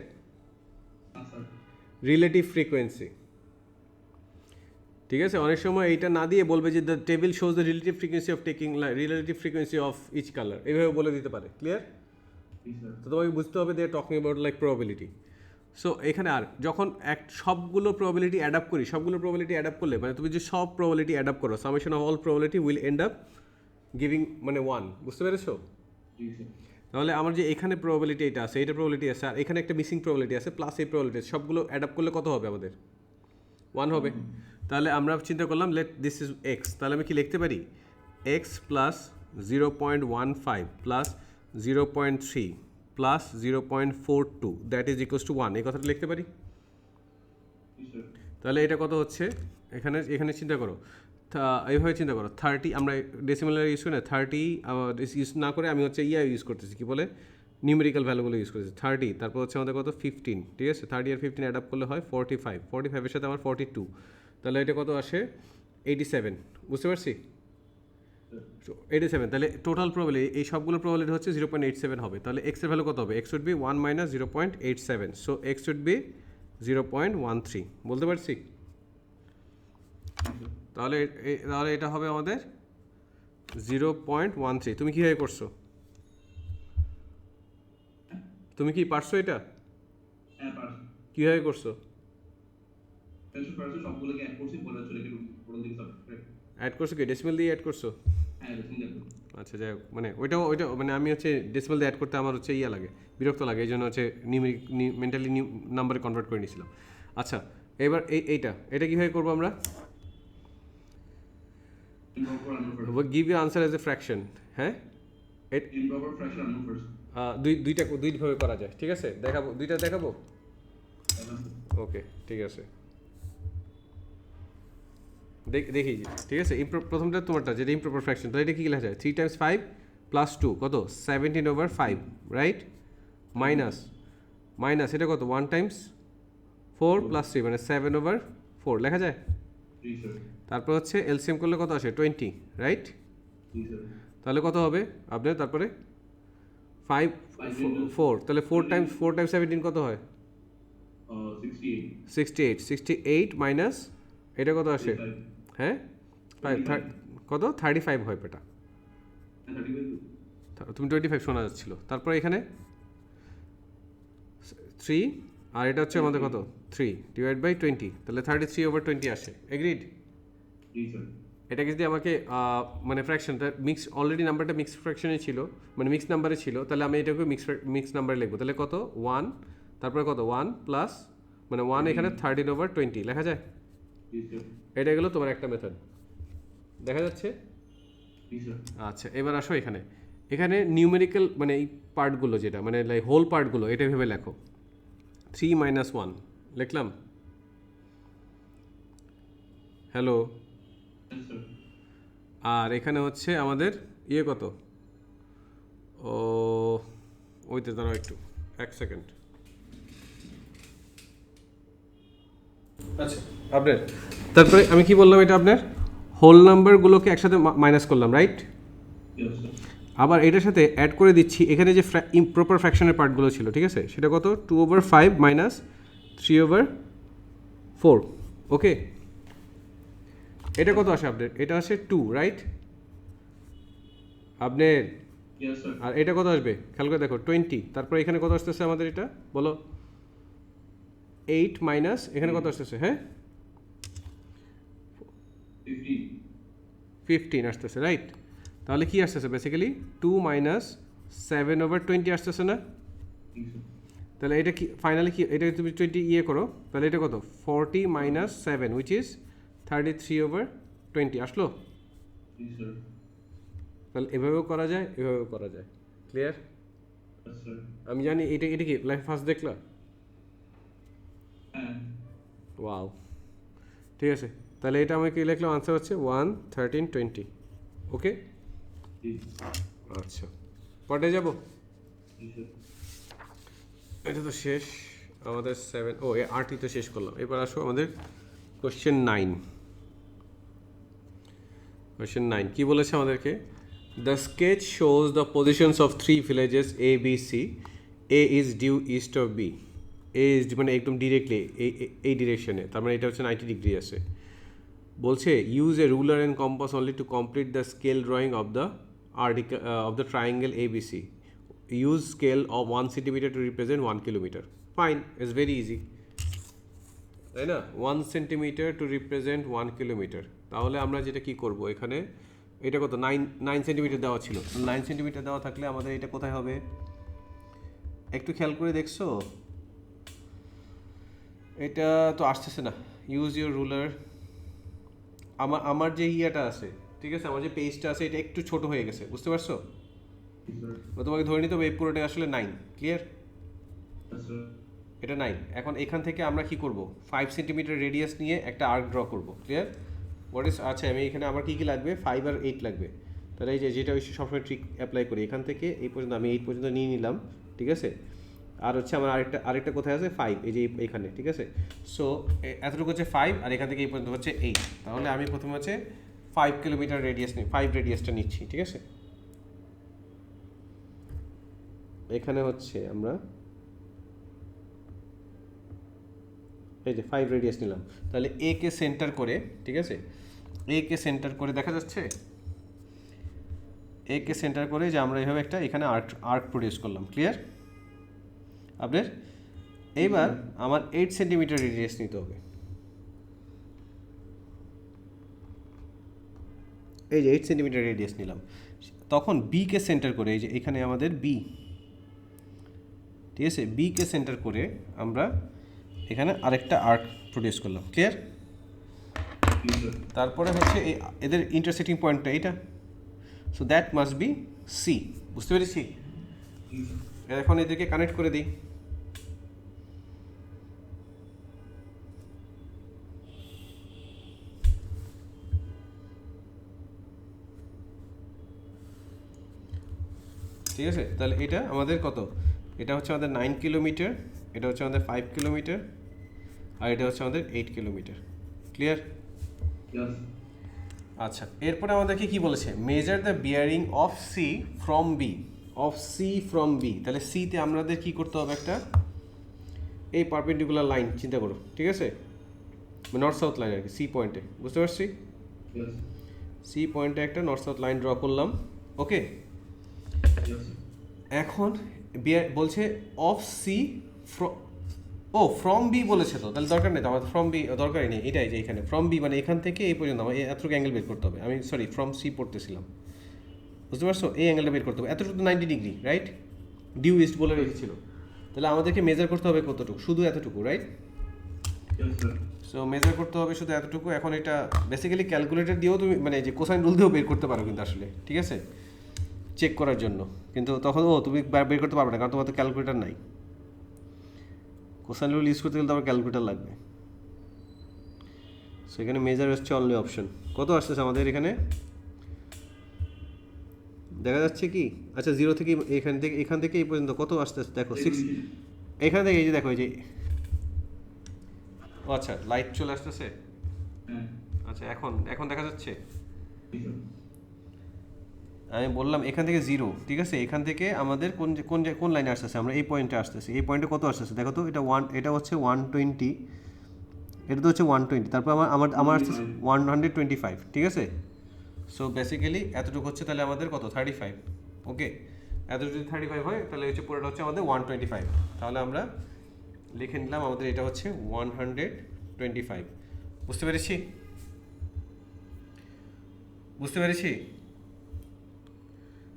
রিলেটিভ ফ্রিকোয়েন্সি, ঠিক আছে। অনেক সময় এইটা না দিয়ে বলবে যে the table shows the relative frequency of taking relative frequency of each colour, এইভাবে বলে দিতে পারে, ক্লিয়ার। তো তোমাকে বুঝতে হবে they are talking about like probability. So এখানে আর যখন সবগুলো প্রবাবিলিটি অ্যাডাপ্ট করি, সবগুলো প্রবাবিলিটি অ্যাডাপ্ট করলে মানে তুমি যে সব প্রবাবিলিটি অ্যাডাপ্ট করো, summation of all probability will end up giving মানে 1, বুঝতে পেরেছো? তাহলে আমার যে এখানে প্রবাবিলিটি এটা আছে, এটা প্রবাবিলিটি আছে, আর এখানে একটা মিসিং প্রবাবিলিটি আছে, প্লাস এই প্রবাবিলিটি আছে, সবগুলো অ্যাডাপ্ট করলে কত হবে আমাদের? 1 হবে। তাহলে আমরা চিন্তা করলাম লেট দিস ইজ এক্স, তাহলে আমি কি লিখতে পারি x plus 0.15 plus 0.3 plus 0.42 that is equals two 1, এই কথাটা লিখতে পারি। তাহলে এটা কত হচ্ছে এখানে, এখানে চিন্তা করো, এইভাবে চিন্তা করো 30, আমরা ডেসিমাল ইউজ করি না, 30 ইউজ না করে আমি হচ্ছে ইউজ করতেছি, কি বলে নিউমেরিক্যাল ভ্যালুগুলো ইউজ করতেছি। 30 তারপর হচ্ছে আমাদের কত 15, ঠিক আছে, 30 আর 15 অ্যাড আপ করলে হয় 45, 45 এর সাথে আমার 42, তাহলে এটা কত আসে 87, বুঝতে পারছি 87। তাহলে টোটাল প্রবাবিলিটি এই সবগুলো প্রবাবিলিটি হচ্ছে 0.87 হবে। তাহলে এক্স এর ভ্যালু কত হবে? X would be 1 minus 0.87, so x would be 0.13, বলতে পারছি? তাহলে তাহলে এটা হবে আমাদের 0.13। তুমি কীভাবে করছো? তুমি কি পারছো এটা? কীভাবে করছো? অ্যাড করছো কি ডেসিমাল দিয়ে অ্যাড করছো? আচ্ছা যাই হোক, মানে ওইটা মানে আমি হচ্ছে ডেসিমাল দিয়ে অ্যাড করতে আমার হচ্ছে ইয়া লাগে, বিরক্ত লাগে, এই জন্য হচ্ছে মেন্টালি নাম্বারে কনভার্ট করে নিয়েছিলাম। আচ্ছা এবার এটা কীভাবে করবো আমরা? Give you answer as a fraction. হ্যাঁ, দুইভাবে করা যায়, ঠিক আছে, দেখাবো, দুইটা দেখাবো। ওকে ঠিক আছে, দেখি, ঠিক আছে। প্রথমটা তোমারটা যেটা ইমপ্রপার ফ্র্যাকশন, তো এটা কি লেখা যায়? 3 × 5 + 2 কত 17/5, রাইট? মাইনাস এটা কত 1 × 4 + 3 মানে 7/4 লেখা যায়। তারপর হচ্ছে এলসিএম করলে কত আসে 20, রাইট? তাহলে কত হবে আপনার? তারপরে 5 4, তাহলে 4 × 17 কত হয়? 68 মাইনাস এটা কত আসে? হ্যাঁ, কত 35 হয় বেটা, তুমি 25 শোনা যাচ্ছিল। তারপর এখানে 3 আর এটা হচ্ছে আমাদের কত 3/20, তাহলে 33/20 আসে। এগ্রিড? এটাকে যদি আমাকে মানে ফ্র্যাকশনটা অলরেডি নাম্বারটা মিক্সড ফ্র্যাকশনে ছিল, মানে মিক্সড নাম্বারে ছিল, তাহলে আমি এটাকে মিক্সড নাম্বারে লিখবো। তাহলে কত 1, তারপরে কত 1 প্লাস মানে 1 এখানে 13/20 লেখা যায়। এটা গেলো তোমার একটা মেথড, দেখা যাচ্ছে। আচ্ছা এবার আসো এখানে নিউমেরিক্যাল মানে এই পার্টগুলো যেটা মানে হোল পার্টগুলো এটা ভেবে লেখো। 3 - 1 লিখলাম। হ্যালো, আর এখানে হচ্ছে আমাদের কত, ওইতে দাঁড়াও একটু 1 সেকেন্ড। আচ্ছা আপনার, তারপরে আমি কি বললাম, এটা আপনার হোল নাম্বারগুলোকে একসাথে মাইনাস করলাম, রাইট? আবার এটার সাথে অ্যাড করে দিচ্ছি এখানে যে ইমপ্রপার ফ্র্যাকশনের পার্টগুলো ছিল, ঠিক আছে, সেটা কত 2/5 মাইনাস 3/4, ওকে। এটা কত আসে আপনার? এটা আসে 2, রাইট আপনার? আর এটা কত আসবে খেয়াল করে দেখো 20, তারপরে এখানে কত আসতেছে আমাদের? এটা বলো 8 মাইনাস এখানে কত আসতেছে? হ্যাঁ 15 আসতেছে, রাইট? তাহলে কি আসতেছে বেসিক্যালি 2 - 7/20 আসতেছে না? তাহলে এটা কি ফাইনালি কি, এটা তুমি 20 করো, তাহলে এটা কত 40 - 7 উইচ ইজ 33/20 আসলো। তাহলে এভাবেও করা যায়, এভাবেও করা যায়। ক্লিয়ার? আমি জানি এটা কি লাইফ ফার্স্ট দেখলা? ওয়াও, ঠিক আছে। তাহলে এটা আমি কি লিখলাম? আনসার হচ্ছে 1 13 20, ওকে। আচ্ছা পরে যাব, এটা তো শেষ আমাদের 7, ও 8ই তো শেষ করলাম। এবার আসো আমাদের কোশ্চেন 9। কোশ্চেন 9 কি বলেছে আমাদেরকে? The sketch shows the positions of 3 villages A B C. A is due east of B. A is মানে একদম ডিরেক্টলি এই ডিরেকশনে, তার মানে এটা হচ্ছে 90 ডিগ্রি আছে। বলছে use a ruler and compass only to complete the scale drawing of the triangle ABC. Use scale of 1 centimetre two represent 1 kilometre. Fine, it's very easy, তাই না? 1 সেন্টিমিটার টু রিপ্রেজেন্ট 1 কিলোমিটার। তাহলে আমরা যেটা কি করব, এখানে এটা কত, 9 সেন্টিমিটার দেওয়া ছিল। 9 সেন্টিমিটার দেওয়া থাকলে আমাদের এটা কোথায় হবে একটু খেয়াল করে দেখছো? এটা তো আসতেছে না। Use your ruler. আমার যে ইয়াটা আছে, ঠিক আছে, আমার যে পেজটা আছে এটা একটু ছোট হয়ে গেছে, বুঝতে পারছো? তোমাকে ধরে নিতে হবে এই পুরোটা আসলে 9। ক্লিয়ার? এটা 9। এখন এখান থেকে আমরা কি করব, 5 সেন্টিমিটার রেডিয়াস নিয়ে একটা আর্ক ড্র করব। ক্লিয়ার? হোয়াট ইজ, আচ্ছা আমি এখানে আমার কী কী লাগবে, 5 আর 8 লাগবে। তাহলে এই যে যেটা ওই সবসময় ট্রিক অ্যাপ্লাই করি, এখান থেকে এই পর্যন্ত আমি 8 পর্যন্ত নিয়ে নিলাম, ঠিক আছে? আর হচ্ছে আমার আরেকটা কোথায় আছে, 5, এই যে এখানে, ঠিক আছে? সো এতটুকু হচ্ছে 5, আর এখান থেকে এই পর্যন্ত হচ্ছে 8। তাহলে আমি প্রথমে হচ্ছে 5 কিলোমিটার রেডিয়াস নিই, 5 রেডিয়াসটা নিচ্ছি, ঠিক আছে? এখানে হচ্ছে আমরা এই যে 5 রেডিয়াস নিলাম। তাহলে এ কে সেন্টার করে, ঠিক আছে, এ কে সেন্টার করে দেখা যাচ্ছে, এ কে সেন্টার করে যে আমরা এইভাবে একটা এখানে আর্ক প্রডিউস করলাম। ক্লিয়ার আপনার? এইবার আমার 8 সেন্টিমিটার রেডিয়াস নিতে হবে। এই যে 8 সেন্টিমিটার রেডিয়াস নিলাম, তখন বি কে সেন্টার করে, এই যে এখানে আমাদের বি, ঠিক আছে, বি কে সেন্টার করে আমরা এখানে আরেকটা আর্ক প্রডিউস করলাম। ক্লিয়ার? তারপরে হচ্ছে এদের ইন্টারসেক্টিং পয়েন্টটা এইটা, so that must be C. বুঝতে পেরেছি? এখন এদেরকে কানেক্ট করে দিই। ঠিক আছে, তাহলে এটা আমাদের কত, এটা হচ্ছে আমাদের 9 কিলোমিটার, এটা হচ্ছে আমাদের 5 কিলোমিটার, আর এটা হচ্ছে আমাদের 8 কিলোমিটার। ক্লিয়ার? আচ্ছা, এরপরে আমাদেরকে কি বলেছে, measure the bearing of C from B, of C from B. তাহলে সিতে আমাদের কি করতে হবে, একটা এই পারপেন্ডিকুলার লাইন চিন্তা করো, ঠিক আছে, নর্থ সাউথ লাইন আর কি, সি পয়েন্টে। বুঝতে পারছি? সি পয়েন্টে একটা নর্থ সাউথ লাইন ড্র করলাম। ওকে, এখন বলছে অফ সি ফ্রম বি বলেছে, তো তাহলে দরকার নেই তো আমার, ফ্রম বি দরকারই নেই। এটাই যে এখানে ফ্রম বি মানে এখান থেকে এই পর্যন্ত আমার এতটুকু অ্যাঙ্গেল বের করতে হবে। আমি সরি ফ্রম সি পড়তেছিলাম, বুঝতে পারছো? এই অ্যাঙ্গেলটা বের করতে হবে, এতটুকু 90 ডিগ্রি, রাইট? ডিউ ইস্ট বলে রেখেছিল। তাহলে আমাদেরকে মেজার করতে হবে কতটুকু, শুধু এতটুকু, রাইট? সো মেজার করতে হবে শুধু এতটুকু। এখন এটা বেসিক্যালি ক্যালকুলেটর দিয়েও তুমি মানে যে কোসাইন রুল দিয়েও বের করতে পারো কিন্তু আসলে, ঠিক আছে, চেক করার জন্য। কিন্তু তখন তুমি বের করতে পারবে না, কারণ তোমার তো ক্যালকুলেটর নাই। কোসাইন রুল ইউজ করতে গেলে তো আবার ক্যালকুলেটর লাগবে। সো এখানে মেজার হচ্ছে অনলি অপশন। কত আসতেছে আমাদের এখানে দেখা যাচ্ছে কি, আচ্ছা 0 থেকে এখান থেকে এই পর্যন্ত কত আসতেছে দেখো, 6। এখান থেকে এই যে দেখো, এই যে আচ্ছা লাইট চলে আসতেছে। আচ্ছা এখন দেখা যাচ্ছে। আমি বললাম এখান থেকে 0, ঠিক আছে, এখান থেকে আমাদের কোন লাইনে আসতেছে, আমরা এই পয়েন্টে আসতেছি। এই পয়েন্টে কত আসতেছে দেখো তো, এটা হচ্ছে 120, এটা তো হচ্ছে 120, তারপর আমার আসতেছে 125, ঠিক আছে। সো বেসিক্যালি এতটুকু হচ্ছে তাহলে আমাদের কত, 35। ওকে, এতটুকু যদি 35 হয় তাহলে হচ্ছে পুরোটা হচ্ছে আমাদের 125। তাহলে আমরা লিখে নিলাম আমাদের এটা হচ্ছে 125। বুঝতে পেরেছি?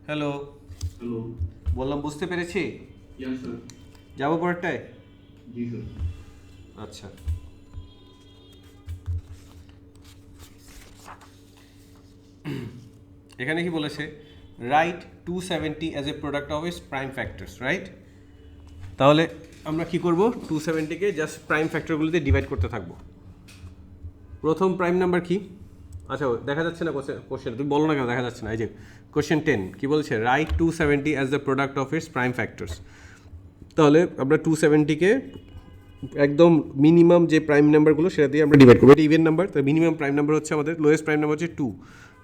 হ্যালো, বললাম বুঝতে পেরেছি। যাবো পরেরটায়? আচ্ছা, এখানে কি বলেছে, right 270 as a product of its prime factors, right? তাহলে আমরা কি করব, 270কে জাস্ট প্রাইম ফ্যাক্টরগুলোতে ডিভাইড করতে থাকবো। প্রথম প্রাইম নাম্বার কি, আচ্ছা দেখা যাচ্ছে না কোশ্চেন, তুমি বলো না কেন দেখা যাচ্ছে না। এই যে কোশ্চেন 10 কি বলছে, right 270 as the product of its prime factors. তাহলে আমরা 270কে একদম মিনিমাম যে প্রাইম নাম্বারগুলো সেটা দিয়ে আমরা ডিভাইড করবো। এটা ইভেন নাম্বার, তাই মিনিমাম প্রাইম নাম্বার হচ্ছে আমাদের, লোয়েস্ট প্রাইম নাম্বার হচ্ছে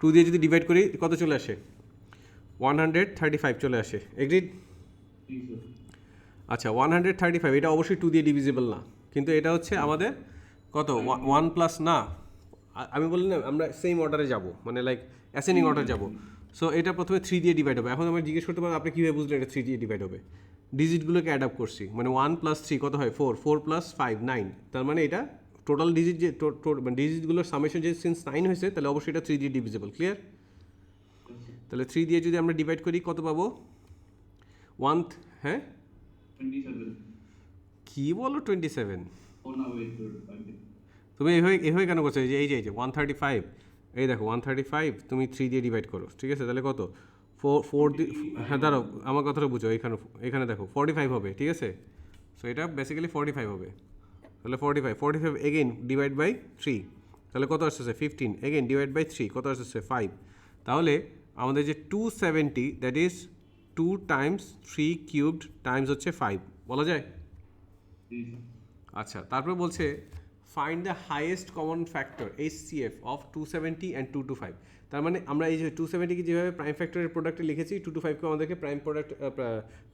2 দিয়ে যদি ডিভাইড করি কত চলে আসে, 135 চলে আসে। এগ্রিড? আচ্ছা 135 এটা অবশ্যই 2 দিয়ে ডিভিজিবল না, কিন্তু এটা হচ্ছে আমাদের কত, 1 প্লাস না, আমি বলি না আমরা সেম অর্ডারে যাব, মানে লাইক অ্যাসেন্ডিং অর্ডার যাব। সো এটা প্রথমে 3 দিয়ে ডিভাইড হবে। এখন আমার জিজ্ঞেস করতে পারো আপনি কীভাবে বুঝলেন এটা 3 দিয়ে ডিভাইড হবে? ডিজিটগুলোকে অ্যাড আপ করছি, মানে 1 + 3 কত হয় 4, 4 + 5 9, তার মানে এটা টোটাল ডিজিট যে মানে ডিজিটগুলোর সামেশন যে সিন্স 9 হয়েছে তাহলে অবশ্যই এটা 3 দিয়ে ডিভিজিবল। ক্লিয়ার? তাহলে 3 দিয়ে যদি আমরা ডিভাইড করি কত পাবো? 1, হ্যাঁ 27 কী বলো 27? ও না ওয়েট তুমি এভাবে কেন করছো? এই যে 135, এই দেখো 135 তুমি 3 দিয়ে ডিভাইড করো, ঠিক আছে? তাহলে কত 4 হ্যাঁ দাঁড়াও আমার কথাটা বুঝো, এখানে দেখো 45 হবে, ঠিক আছে? সো এটা বেসিক্যালি 45 হবে। তাহলে 45 এগেইন ডিভাইড বাই 3, তাহলে কত আসতেছে 15, এগেইন ডিভাইড বাই 3 কত আসতেছে 5। তাহলে আমাদের যে 270 দ্যাট ইজ 2 × 3 কিউবড টাইমস হচ্ছে 5 বলা যায়। আচ্ছা, তারপরে বলছে find the highest common factor HCF of 270 and 225। তার মানে আমরা এই যে 270কে যেভাবে প্রাইম ফ্যাক্টরের প্রোডাক্টে লিখেছি 225কে আমাদেরকে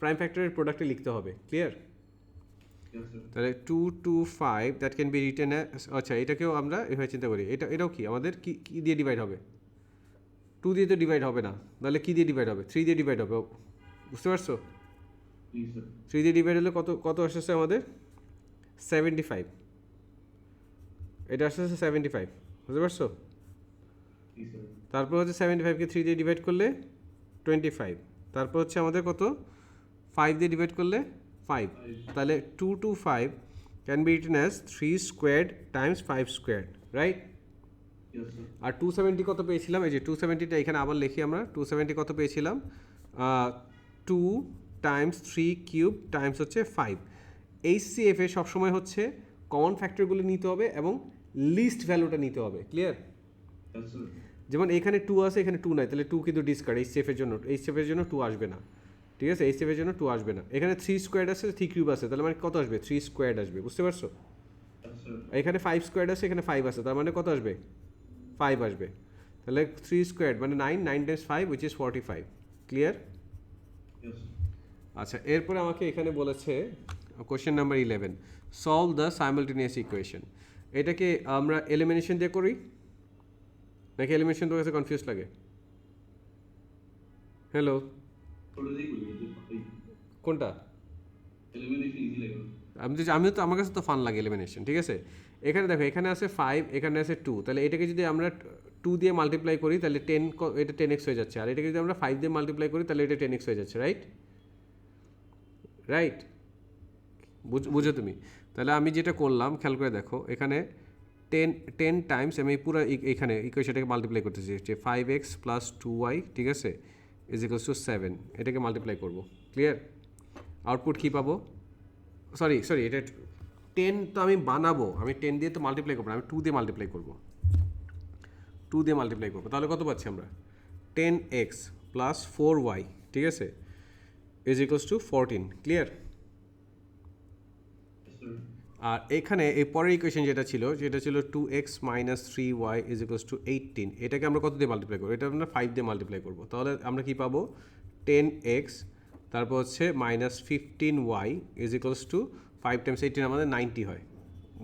প্রাইম ফ্যাক্টরের প্রোডাক্টে লিখতে হবে। ক্লিয়ার? তাহলে 225 দ্যাট ক্যান বি রিটেন, আচ্ছা এটাকেও আমরা এভাবে চিন্তা করি, এটাও কি আমাদের কি দিয়ে ডিভাইড হবে? 2 দিয়ে তো ডিভাইড হবে না, তাহলে কি দিয়ে ডিভাইড হবে? 3 দিয়ে ডিভাইড হবে। বুঝতে পারছো? 3 দিয়ে ডিভাইড হলে কত আসতেছে আমাদের? 75। এটা আসতেছে 75, বুঝতে পারছো? তারপর হচ্ছে 75কে 3 দিয়ে ডিভাইড করলে 25, তারপর হচ্ছে আমাদের কত 5 দিয়ে ডিভাইড করলে 5, তাহলে 225 can be written as 3 squared times 5 squared, right? আর 270 কত পেয়েছিলাম? এই যে 270টা এখানে আবার লিখি আমরা, 270 কত পেয়েছিলাম? 2 × 3 কিউব টাইমস হচ্ছে 5। HCF এ সবসময় হচ্ছে কমন ফ্যাক্টরগুলো নিতে হবে এবং লিস্ট ভ্যালুটা নিতে হবে। ক্লিয়ার? যেমন এখানে 2 আছে, এখানে 2 নাই, তাহলে 2 কিন্তু ডিসকার্ড। HCF এর জন্য 2 আসবে না, ঠিক আছে? HCF এর জন্য 2 আসবে না। এখানে 3 স্কোয়ার্ড আছে, 3 কিউব আছে, তাহলে মানে কত আসবে? 3 স্কোয়ার্ড আসবে। বুঝতে পারছো? এখানে 5 স্কোয়ার্ড আছে, এখানে 5 আছে, তার মানে কত আসবে? 5 আসবে। তাহলে 3 স্কোয়ার্ড মানে 9 × 5 which is 45। ক্লিয়ার? আচ্ছা, এরপরে আমাকে এখানে বলেছে question number 11, solve the simultaneous equation. এটাকে আমরা এলিমিনেশন দিয়ে করি নাকি এলিমিনেশন তোর কাছে কনফিউজ লাগে? হ্যালো, কোনটা? আমিও তো, আমার কাছে তো ফান লাগে এলিমিনেশন, ঠিক আছে? এখানে দেখো, এখানে আছে 5, এখানে আছে 2, তাহলে এটাকে যদি আমরা 2 দিয়ে মাল্টিপ্লাই করি তাহলে 10, এটা 10x হয়ে যাচ্ছে, আর এটাকে যদি আমরা 5 দিয়ে মাল্টিপ্লাই করি তাহলে এটা 10x হয়ে যাচ্ছে, রাইট? রাইট? বুঝো তুমি? তাহলে আমি যেটা করলাম খেয়াল করে দেখো, এখানে 10 টাইমস আমি পুরো এখানে ইকুয়েশনটাকে মাল্টিপ্লাই করতেছি, যে 5x + 2y, ঠিক আছে, ইজ ইকুয়ালস টু 7, এটাকে মাল্টিপ্লাই করবো। ক্লিয়ার? আউটপুট কী পাবো? সরি, এটা 10 তো আমি বানাবো, আমি 10 দিয়ে তো মাল্টিপ্লাই করবো না, আমি 2 দিয়ে মাল্টিপ্লাই করবো। 2 দিয়ে মাল্টিপ্লাই করবো, তাহলে কত পাচ্ছি আমরা? 10x + 4y, ঠিক আছে, ইজ ইকুয়ালস টু 14। ক্লিয়ার? আর এখানে এই পরের ইকুয়েশন যেটা ছিল 2x - 3y is equals two 18, এটাকে আমরা কত দিয়ে মাল্টিপ্লাই করবো? এটা আমরা 5 দিয়ে মাল্টিপ্লাই করবো, তাহলে আমরা কি পাবো? 10x তারপর হচ্ছে -15y ইজ ইকুয়ালস টু 5 × 18 আমাদের 90 হয়।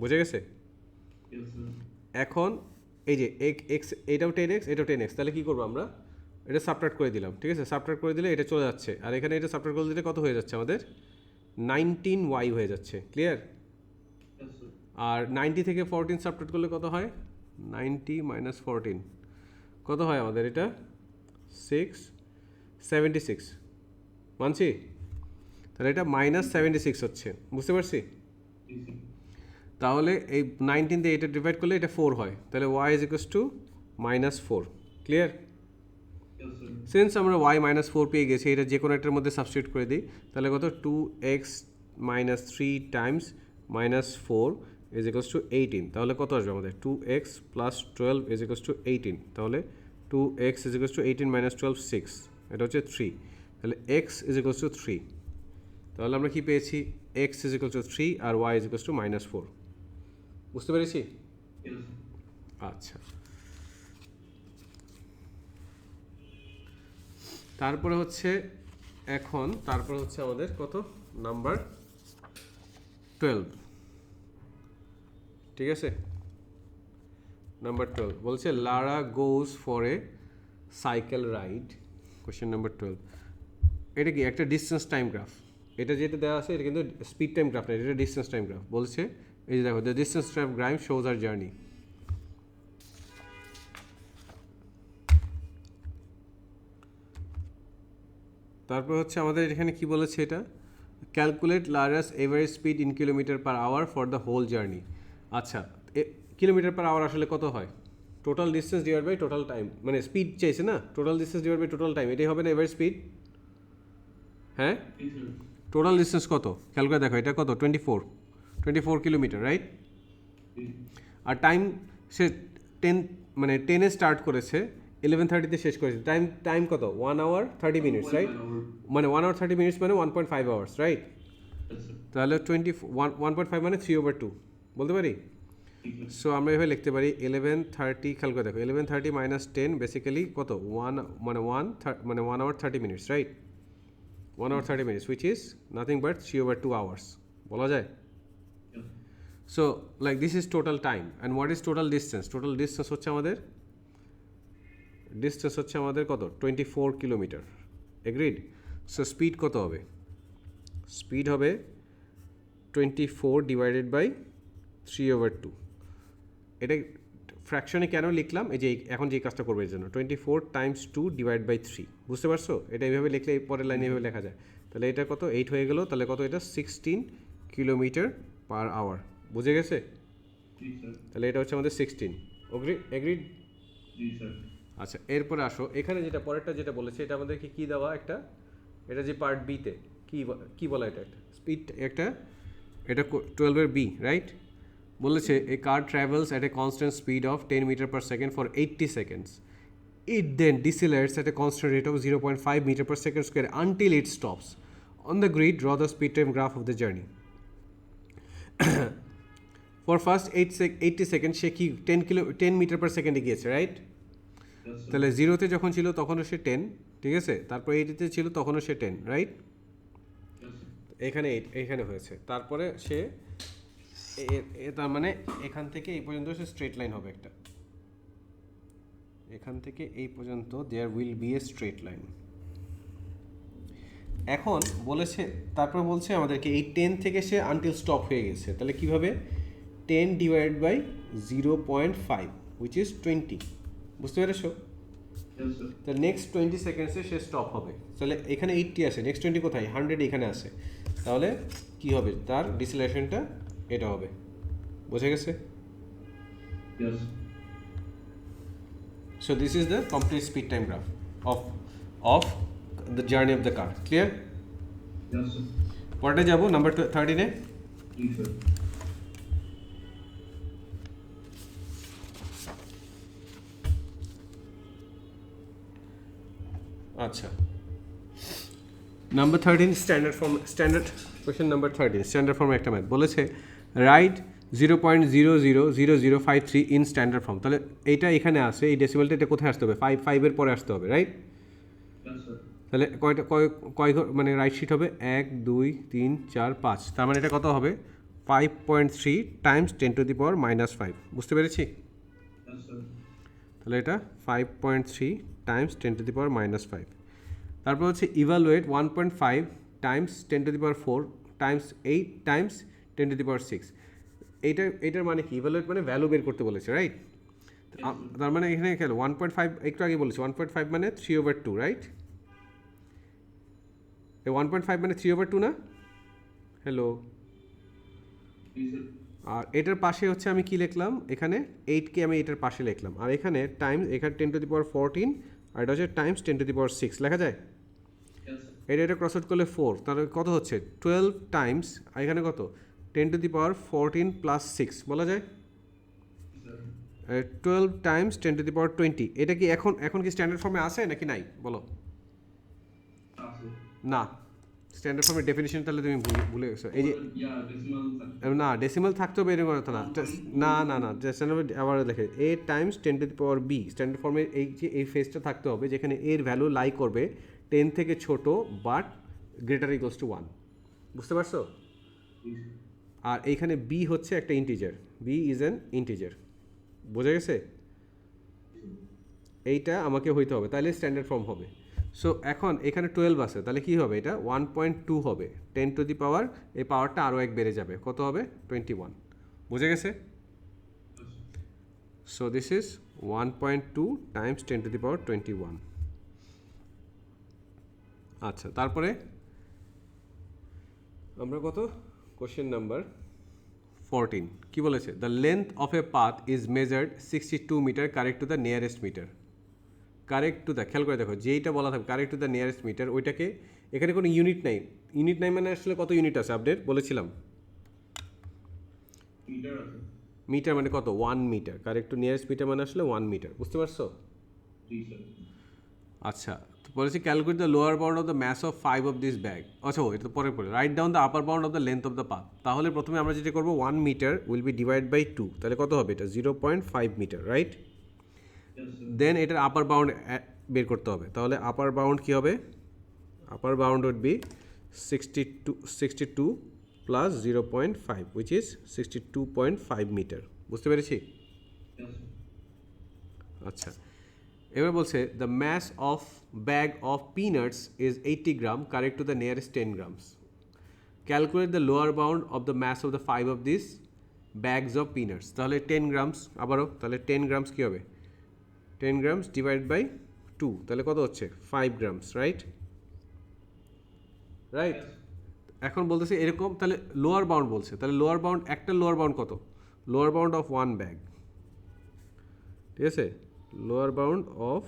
বুঝে গেছে? এখন এই যে x, এটাও 10x, এটাও 10x, তাহলে কী করবো আমরা? এটা সাবট্রাক্ট করে দিলাম, ঠিক আছে? সাবট্রাক্ট করে দিলে এটা চলে যাচ্ছে, আর এখানে এটা সাবট্রাক্ট করে দিলে কত হয়ে যাচ্ছে আমাদের? 19y হয়ে যাচ্ছে। ক্লিয়ার? আর 90 থেকে 14 সাবট্রাক্ট করলে কত হয়? 90 - 14 কত হয় আমাদের? এটা 76 মানছি? তাহলে এটা -76 হচ্ছে। বুঝতে পারছি? তাহলে এই 19 দিয়ে এটা ডিভাইড করলে এটা 4 হয়, তাহলে y is equals to -4। Clear? Since আমরা y - 4 পেয়ে গেছি, এটা যে কোনো একটার মধ্যে সাবস্টিটিউট করে দিই, তাহলে কত? 2x - 3 Times -4 is equals two 18, তাহলে কত আসবে আমাদের? 2x + 12 ইজ ইকুয়ালস টু 18, তাহলে 2x ইজ ইকুয়ালস টু 18 - 12 6, এটা হচ্ছে 3, তাহলে x ইজ ইকুয়ালস টু 3। তাহলে আমরা কি পেয়েছি? x ইজ ইকুয়ালস টু 3 আর y ইজ ইকুয়ালস টু -4। বুঝতে পেরেছি? আচ্ছা, তারপরে হচ্ছে আমাদের কত নাম্বার 12, ঠিক আছে? নাম্বার 12 বলছে Lara goes for a cycle ride question number 12 এটা কি একটা ডিস্টেন্স টাইম গ্রাফ, এটা যেটা দেওয়া আছে এটা কিন্তু স্পিড টাইম গ্রাফ না, এটা ডিস্টেন্স টাইম গ্রাফ। বলছে এই যে দেখো, the distance time graph shows her journey. তারপর হচ্ছে আমাদের এখানে কি বলেছে, এটা calculate largest average speed in kilometre per hour for the whole journey. আচ্ছা, কিলোমিটার পার আওয়ার আসলে কত হয়? Total distance divide by total time, মানে স্পিড চাইছে না, total distance divide by total time, এটাই হবে না এভারেজ স্পিড? হ্যাঁ, টোটাল ডিস্টেন্স কত খেয়াল করে দেখো, এটা কত? 24 কিলোমিটার, রাইট? আর টাইম সে 10 মানে 10-এ স্টার্ট করেছে, 11:30-তে শেষ করেছে। টাইম কত? 1 hour 30 minutes, রাইট? মানে 1 hour 30 minutes মানে 1.5 hours, রাইট? তাহলে 1.5 মানে 3/2 বলতে পারি। সো আমরা এভাবে লিখতে পারি 11:30, খেয়াল করে দেখো 11:30 minus 10 বেসিক্যালি কত? 1 মানে 1 hour 30 minutes, right? 1 hour 30 minutes which is nothing but 3/2 hours বলা যায়। So like this is total time and what is total distance? Total distance হচ্ছে আমাদের কত? 24 কিলোমিটার, এগ্রিড? সো স্পিড কত হবে? স্পিড হবে 24 ডিভাইডেড বাই 3/2। এটা ফ্র্যাকশনে কেন লিখলাম? এই যে এখন যে কাজটা করবে এর জন্য 24 times 2 ডিভাইড বাই 3, বুঝতে পারছো? এটা এইভাবে লিখলে পরের লাইনে এইভাবে লেখা যায়। তাহলে এটা কত? 8 হয়ে গেল। তাহলে কত? এটা 16 কিলোমিটার পার আওয়ার, বুঝে গেছে? তাহলে এটা হচ্ছে আমাদের 16, এগ্রিড? আচ্ছা, এরপরে আসো এখানে যেটা পরেরটা যেটা বলেছে, এটা আমাদেরকে কি দেওয়া একটা, এটা যে পার্ট বিতে কি বলা, এটা একটা স্পিড, এটা 12-এর বি, রাইট? বলেছে a car travels at a constant speed of 10 metre per second for 80 seconds. It then decelerates at a constant rate of 0.5 meter per second square until it stops. On the grid, draw the speed time graph of the journey. For first 80 seconds সে কি 10 metre পার সেকেন্ডে গিয়েছে, right? তাহলে 0-তে যখন ছিল তখনও সে 10, ঠিক আছে? তারপর 80-তে ছিল তখনও সে 10, রাইট? এখানে হয়েছে। তারপরে সে তার মানে এখান থেকে এই পর্যন্ত সে স্ট্রেট লাইন হবে একটা, এখান থেকে এই পর্যন্ত there will be a straight line. এখন বলেছে, তারপর বলছে আমাদেরকে এই 10 থেকে সে আনটিল স্টপ হয়ে গেছে। তাহলে কীভাবে? 10 ডিভাইড বাই 0.5 হুইচ ইজ 20, বুঝতে পেরেছো? তাহলে নেক্সট 20 সেকেন্ডসে সে স্টপ হবে। তাহলে এখানে 80 আসে, নেক্সট 20 কোথায়? 100 এখানে আসে। তাহলে কি হবে? তার ডিসেলারেশনটা এটা হবে, বুঝে গেছে? So this is the complete speed time graph of the journey of the car. Clear? Yes, sir. পরে যাব নাম্বার 13-এ। Yes, sir. আচ্ছা, number 13 standard question number 13 standard ফর্মে একটা ম্যাথ বলেছে, রাইট 0.000053 ইন স্ট্যান্ডার্ড ফর্ম। তাহলে এইটা এখানে আসে, এই ডেসিমালটা এটা কোথায় আসতে হবে? 5-এর পরে আসতে হবে, রাইট? তাহলে কয় মানে রাইট শিট হবে? 1 2 3 4 5। তার মানে এটা কত হবে? 5.3 টাইমস 10⁻⁻5, বুঝতে পেরেছি? তাহলে এটা 5.3 টাইমস 10⁻⁻5। তারপর হচ্ছে ইভালুয়েট 1.5 টাইমস 10⁻4 টাইমস 8 টাইমস 10⁻6। এইটার মানে কি? ইভালুয়েট মানে ভ্যালু বের করতে বলেছে, রাইট? তার মানে এখানে খেলো 1.5 একটু আগে বলেছে, 1.5 মানে 3/2, রাইট? এই 1.5 মানে 3/2 না? হ্যালো, আর এটার পাশে হচ্ছে আমি কি লিখলাম? এখানে 8কে আমি এটার পাশে লিখলাম, আর এখানে টাইমস, এখানে 10⁻14 আর এটা হচ্ছে টাইমস 10⁻6 লেখা যায়? এটা ক্রস আউট করলে 4, তাহলে কত হচ্ছে? 12 টাইমস, আর এখানে কত? 10⁻14 প্লাস 6 বলা যায়? 12 টাইমস 10⁻20। এটা কি এখন কি স্ট্যান্ডার্ড ফর্মে আছে নাকি নাই বলো? না, স্ট্যান্ডার্ড ফর্মের ডেফিনিশন তাহলে তুমি ভুলে গেছো। এই যে না, ডেসিমাল থাকতে হবে এরকম কথা না। না স্ট্যান্ডার্ড আবার লেখে a টাইমস 10⁻b। স্ট্যান্ডার্ড ফর্মের এই যে এই ফেজটা থাকতে হবে যেখানে এর ভ্যালু লাই করবে 10 থেকে ছোট বাট গ্রেটার ইকুয়ালস টু 1, বুঝতে পারছো? আর এইখানে b হচ্ছে একটা integer, b is an integer, বোঝা গেছে? এইটা আমাকে হইতে হবে, তাহলে স্ট্যান্ডার্ড ফর্ম হবে। সো এখন এখানে 12 আছে, তাহলে কি হবে, এটা 1.2 হবে, 10 টু দি পাওয়ার, এই পাওয়ারটা আরও এক বেড়ে যাবে, কত হবে, 21। বুঝে গেছে? So this is 1.2 times 10 to the power 21। আচ্ছা, তারপরে আমরা কত, কোশ্চেন নাম্বার 14 কি বলেছে, the length of a path is measured 62 metre correct to the nearest metre. Correct to the, খেয়াল করে দেখো, যেইটা বলা থাকবে correct to the nearest metre, ওইটাকে, এখানে কোনো ইউনিট নাই, ইউনিট নাই মানে আসলে কত ইউনিট আছে আপডেট বলেছিলাম, মিটার মানে কত, 1 metre, correct to nearest metre মানে আসলে 1 মিটার, বুঝতে পারছো? আচ্ছা, তো বলেছি calculate the lower bound of the mass of 5 of this bag. আচ্ছা, এটা তো পরে write down the upper bound of the length of the path. তাহলে প্রথমে আমরা যেটা করবো, 1 metre will be divide by 2, তাহলে কত হবে, এটা 0.5 মিটার, রাইট? দেন এটার আপার বাউন্ড বের করতে হবে, তাহলে আপার বাউন্ড কী হবে, upper bound would be 62 plus 0.5 which is 62.5 metre. বুঝতে পেরেছি? আচ্ছা, এবার বলছে the mass of bag of peanuts is 80 gram correct to the nearest 10 grams. Calculate the lower bound of the mass of the 5 of this bags of peanuts. তাহলে 10 grams, আবারও তাহলে 10 grams কী হবে, 10 grams divide by 2, তাহলে কত হচ্ছে, 5 grams, right? Right, এখন বলতেছে এরকম, তাহলে লোয়ার বাউন্ড বলছে, তাহলে লোয়ার বাউন্ড, একটা লোয়ার বাউন্ড কত, লোয়ার বাউন্ড অফ 1 ব্যাগ, ঠিক আছে, লোয়ার বাউন্ড অফ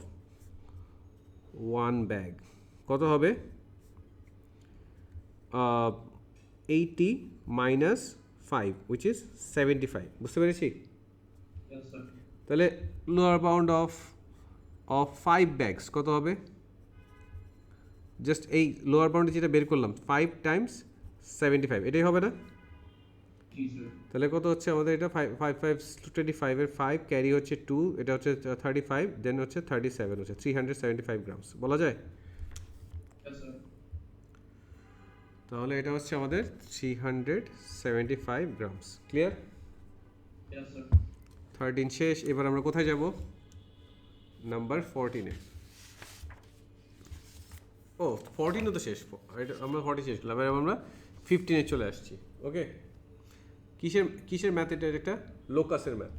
1 ব্যাগ কত হবে, 80 মাইনাস 5 উইচ ইজ 75। বুঝতে পেরেছি? তাহলে লোয়ার বাউন্ড অফ 5 ব্যাগস কত হবে, জাস্ট এই লোয়ার বাউন্ডে যেটা বের করলাম 5 টাইমস 75, এটাই হবে না? তাহলে কত হচ্ছে আমাদের, এটা 5 25 এর 5 ক্যারি হচ্ছে 2, এটা হচ্ছে 35, দেন হচ্ছে 37, হচ্ছে 375 গ্রামস বলা যায়। তাহলে এটা হচ্ছে আমাদের 375 গ্রামস। ক্লিয়ার? 13 শেষ। এবার আমরা কোথায় যাব, নাম্বার 14-এ। ও 14ও তো শেষ, এটা আমরা 40 শেষ করলাম, এবার আমরা 15-এ চলে আসছি। ওকে, কিসের ম্যাথ এটা, একটা লোকাসের ম্যাথ।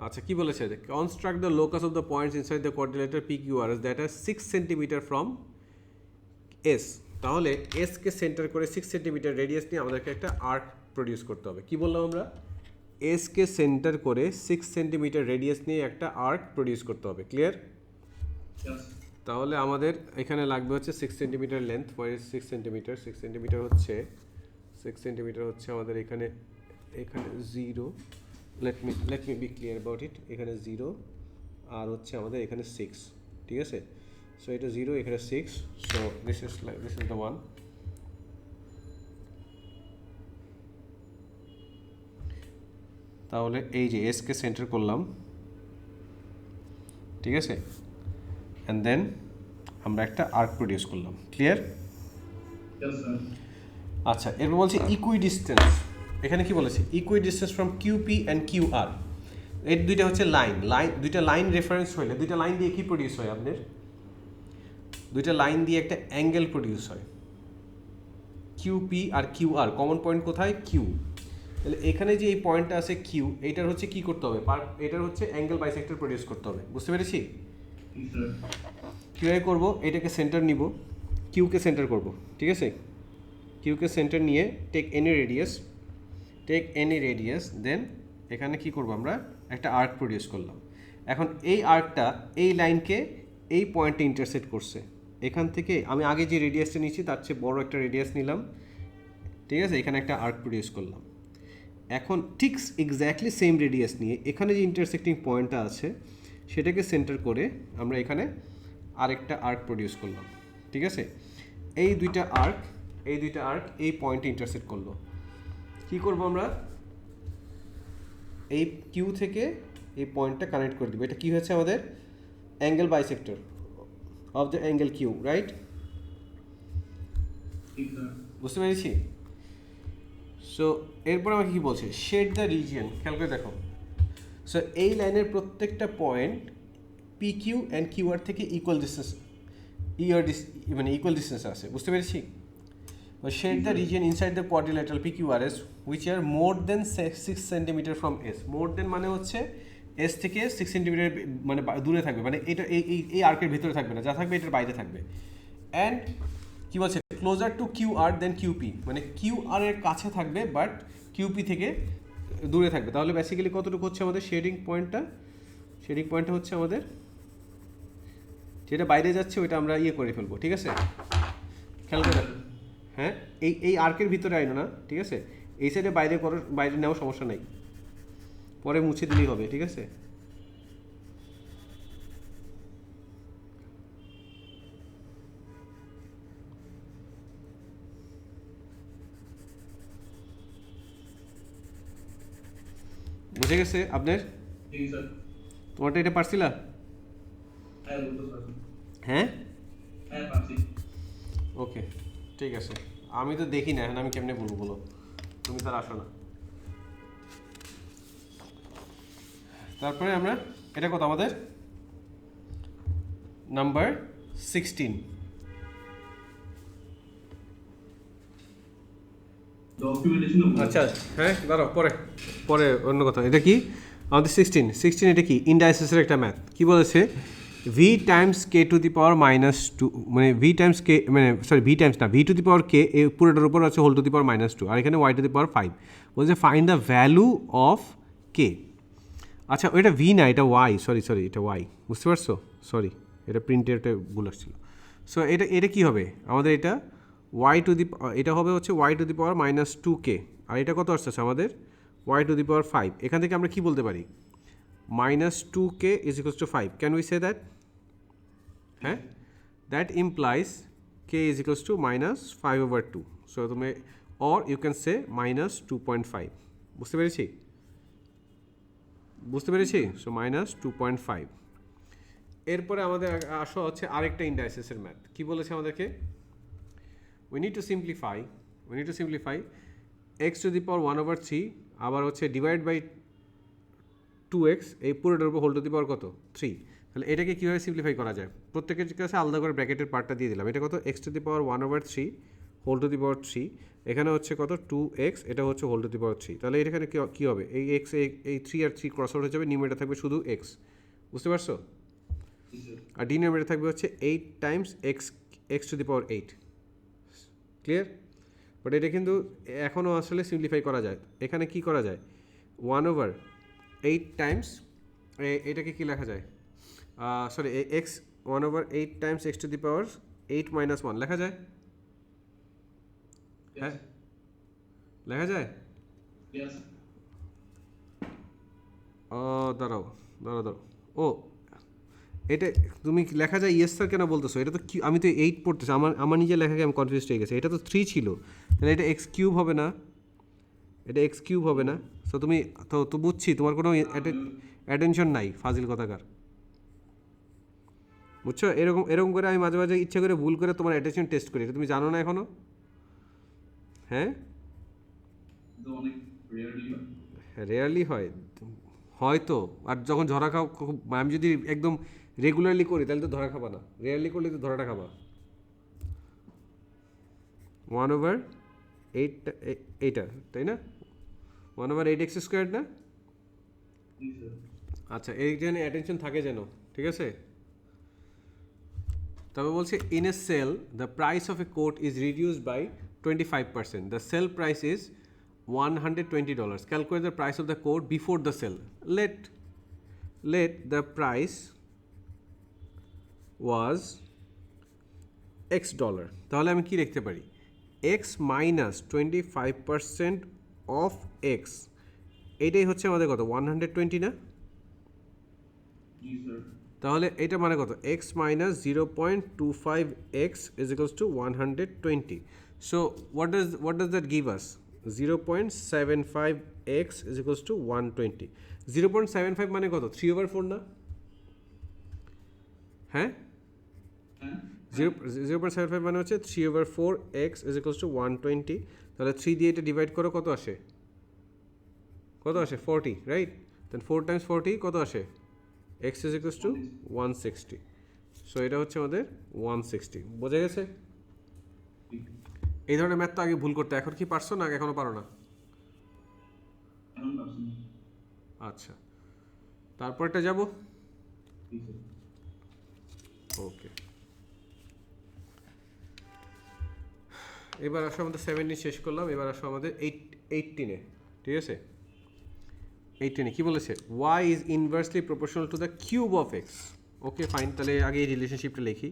আচ্ছা, কি বলেছে, construct the locus of the points inside the coordinator PQRS that are 6 centimetre from S. তাহলে এসকে সেন্টার করে 6 সেন্টিমিটার রেডিয়াস নিয়ে আমাদেরকে একটা আর্ক প্রডিউস করতে হবে। কি বললাম আমরা, এসকে সেন্টার করে 6 সেন্টিমিটার রেডিয়াস নিয়ে একটা আর্ক প্রডিউস করতে হবে। ক্লিয়ার? তাহলে আমাদের এখানে লাগবে হচ্ছে 6 সেন্টিমিটার লেন্থ, 6 সেন্টিমিটার, 6 সেন্টিমিটার হচ্ছে আমাদের এখানে 0, let me be clear about it, এখানে 0 আর হচ্ছে আমাদের এখানে 6, ঠিক আছে? সো এটা 0, এখানে 6, so this is the one. তাহলে এই যে এসকে সেন্টার করলাম, ঠিক আছে, অ্যান্ড দেন আমরা একটা আর্ক প্রডিউস করলাম। ক্লিয়ার? আচ্ছা, এরপর বলছে ইকুইডিস্টেন্স। এখানে কি বলেছে, ইকুইডিস্টেন্স ফ্রম QP অ্যান্ড QR। এর দুইটা হচ্ছে দুইটা লাইন রেফারেন্স হইলে, দুইটা লাইন দিয়ে কি প্রডিউস হয় আপনার, দুইটা লাইন দিয়ে একটা অ্যাঙ্গেল প্রডিউস হয়। QP আর QR কমন পয়েন্ট কোথায়, Q। তাহলে এখানে যে এই পয়েন্টটা আছে Q, এইটার হচ্ছে কি করতে হবে, এটার হচ্ছে অ্যাঙ্গেল বাইসেক্টর প্রডিউস করতে হবে। বুঝতে পেরেছি? কীভাবে করবো, এটাকে সেন্টার নিব, কিউকে সেন্টার করব, ঠিক আছে, কিউকে সেন্টার নিয়ে টেক এনি রেডিয়াস, দেন এখানে কি করব, আমরা একটা আর্ক প্রডিউস করলাম। এখন এই আর্কটা এই লাইনকে এই পয়েন্টে ইন্টারসেক্ট করছে, এখান থেকে আমি আগে যে রেডিয়াসটা নিয়েছি তার চেয়ে বড় একটা রেডিয়াস নিলাম, ঠিক আছে, এখানে একটা আর্ক প্রডিউস করলাম। এখন ঠিক এক্স্যাক্টলি সেম রেডিয়াস নিয়ে এখানে যে ইন্টারসেক্টিং পয়েন্টটা আছে সেটাকে সেন্টার করে আমরা এখানে আরেকটা আর্ক প্রডিউস করলাম, ঠিক আছে। এই দুইটা আর্ক এই পয়েন্টে ইন্টারসেক্ট করলো। কি করব আমরা, এই কিউ থেকে এই পয়েন্টটা কানেক্ট করে দেবো। এটা কি হচ্ছে আমাদের angle bisector of the angle Q, right? বুঝতে পেরেছি? সো এরপর আমাকে কি বলছে, শেড দ্য রিজিয়ন। খেয়াল করে দেখো, সো এই লাইনের প্রত্যেকটা পয়েন্ট PQ অ্যান্ড QR থেকে ইকুয়াল ডিস্টেন্স, মানে ইকুয়াল ডিস্টেন্স আছে, বুঝতে পেরেছি? Shade the region inside the quadrilateral PQRS which are more than 6 centimetre from S. More than মানে হচ্ছে এস থেকে 6 সেন্টিমিটার মানে দূরে থাকবে, মানে এটা এই আর্কের ভিতরে থাকবে না, যা থাকবে এটার বাইরে থাকবে। অ্যান্ড কি বলছে, closer to QR than QP, মানে QR এর কাছে থাকবে বাট QP থেকে দূরে থাকবে। তাহলে বেসিক্যালি কতটুকু হচ্ছে আমাদের শেডিং পয়েন্টটা হচ্ছে আমাদের যেটা বাইরে যাচ্ছে ওইটা আমরা ইয়ে করে ফেলবো, ঠিক আছে? খেয়াল করে, হ্যাঁ, এই আর্কের ভিতরে আইনো না, ঠিক আছে? এই সাইডে বাইরে নেওয়ার সমস্যা নাই, পরে মুছে দিলেই হবে, ঠিক আছে? বুঝে গেছে আপনার? তোমারটা এটা পারছিলা? হ্যাঁ, ওকে, ঠিক আছে। আমি তো দেখি না, এখন আমি কেমনে বলবো বলো, তুমি তার আসো না। তারপরে আমরা এটা কত আমাদের নাম্বার 16। আচ্ছা, হ্যাঁ, দাঁড়াও, পরে অন্য কথা। এটা কি আমাদের 16? এটা কি ইন্ডাইসেসের একটা ম্যাথ। কি বলেছে, v times k to the power -2, মানে v টাইমস k, মানে সরি v টাইমস না, v to the power k, এই পুরোটার উপর আছে হোল টু দি পাওয়ার -2, আর এখানে y টু দি পাওয়ার 5। বলছে find the value of k। আচ্ছা, এটা v না, এটা y, সরি এটা y, বুঝতে পারছো? সরি, এটা প্রিন্টের একটা ভুল আসছিল। সো এটা কি হবে আমাদের, এটা এটা হবে হচ্ছে y two the power -2k, আর এটা কত আসছে আমাদের y টু দি পাওয়ার 5। এখান থেকে আমরা কি বলতে পারি, -2k is equals to 5. Can we say that? হ্যাঁ, that implies k is equals to -5/2. So তুমি, or you can say -2.5. বুঝতে পেরেছি? সো -2.5। এরপরে আমাদের আসা হচ্ছে আরেকটা ইন্ডাইসেসের ম্যাথ। কি বলেছে আমাদেরকে, we need to simplify x to the power 1/3, আবার হচ্ছে ডিভাইড বাই 2x, এই পুরোটার উপর হোল টু দি পাওয়ার কত 3। তাহলে এটাকে কীভাবে সিম্পলিফাই করা যায়, প্রত্যেকের কাছে আলাদা করে ব্র্যাকেটের পার্টটা দিয়ে দিলাম। এটা কত, x to the power 1/3 whole to the power 3, এখানে হচ্ছে কত 2x, এটা হচ্ছে হোল টু দি পাওয়ার 3। তাহলে এখানে কী হবে, এই x, এই 3 আর 3 ক্রস আউট হয়ে যাবে, নিউমারেটর থাকবে শুধু x, বুঝতে পারছো? আর ডিনোমিনেটর থাকবে হচ্ছে 8 Times x to the power 8। Clear? But এটা কিন্তু এখনও আসলে সিম্পলিফাই করা যায়। এখানে কি করা যায়, 1/8 টাইমস, এটাকে কি লেখা যায়, sorry x 1/8 Times x to the পাওয়ার 8 - 1 লেখা যায়? হ্যাঁ, লেখা যায়। দাঁড়াও, ও, এটা তুমি লেখা যায় ইয়েস স্যার কেন বলতেছো? এটা তো আমি তো 8 পড়তেছি, আমার নিজের লেখাকে আমি কনফিউজ হয়ে গেছে। এটা তো 3 ছিল, তাহলে এটা x³ হবে না? এটা x³ হবে না? সো তুমি তো বুঝছি তোমার কোনো অ্যাটেনশন নাই, ফাজিল কথাকার, বুঝছো? এরকম করে আমি মাঝে মাঝে ইচ্ছা করে ভুল করে তোমার অ্যাটেনশন টেস্ট করি, এটা তুমি জানো না এখনো? হ্যাঁ, রেয়ারলি হয় হয়তো। আর যখন ধরা খাও, আমি যদি একদম রেগুলারলি করি তাহলে তো ধরা খাবা না, রেয়ারলি করলে তো ধরাটা খাবা। 1/8, এইটা তাই না, 1/8x² না? আচ্ছা, এই জন্য অ্যাটেনশন থাকে যেন, ঠিক আছে? তবে বলছে in a sale the price of a coat is reduced by 25%, the sale price is $120. Calculate the price of the coat before the sale. Let the price was $X. তাহলে আমি কি লিখতে পারি, x minus 25% of x, এইটাই হচ্ছে আমাদের কত 120 না? তাহলে এটা মানে কত, x minus 0.25x is equals to 120. So what does that give us? 0.75x is equals to 120. 0.75 মানে কত, 3/4 না? হ্যাঁ, 0.75 মানে হচ্ছে 3/4x is equals to 120. তাহলে 3 দিয়ে এটা ডিভাইড করো, কত আসে 40, রাইট? দেন 4 times 40 কত আসে, x is equals to 160. So এটা হচ্ছে আমাদের 160। বোঝা গেছে? এই ধরনের ম্যাথ তো আগে ভুল করতে, এখন কি পারছো না এখনো পারো না? এখন পারছি না। আচ্ছা, তারপরটা যাব। ওকে, এবার আসো আমাদের 17 শেষ করলাম, এবার আসো আমাদের 18-এ। ঠিক আছে, 18-এ কি বলেছে? y is inversely proportional to the cube of x. Okay fine, তাহলে আগে এই রিলেশনশিপটা লিখি।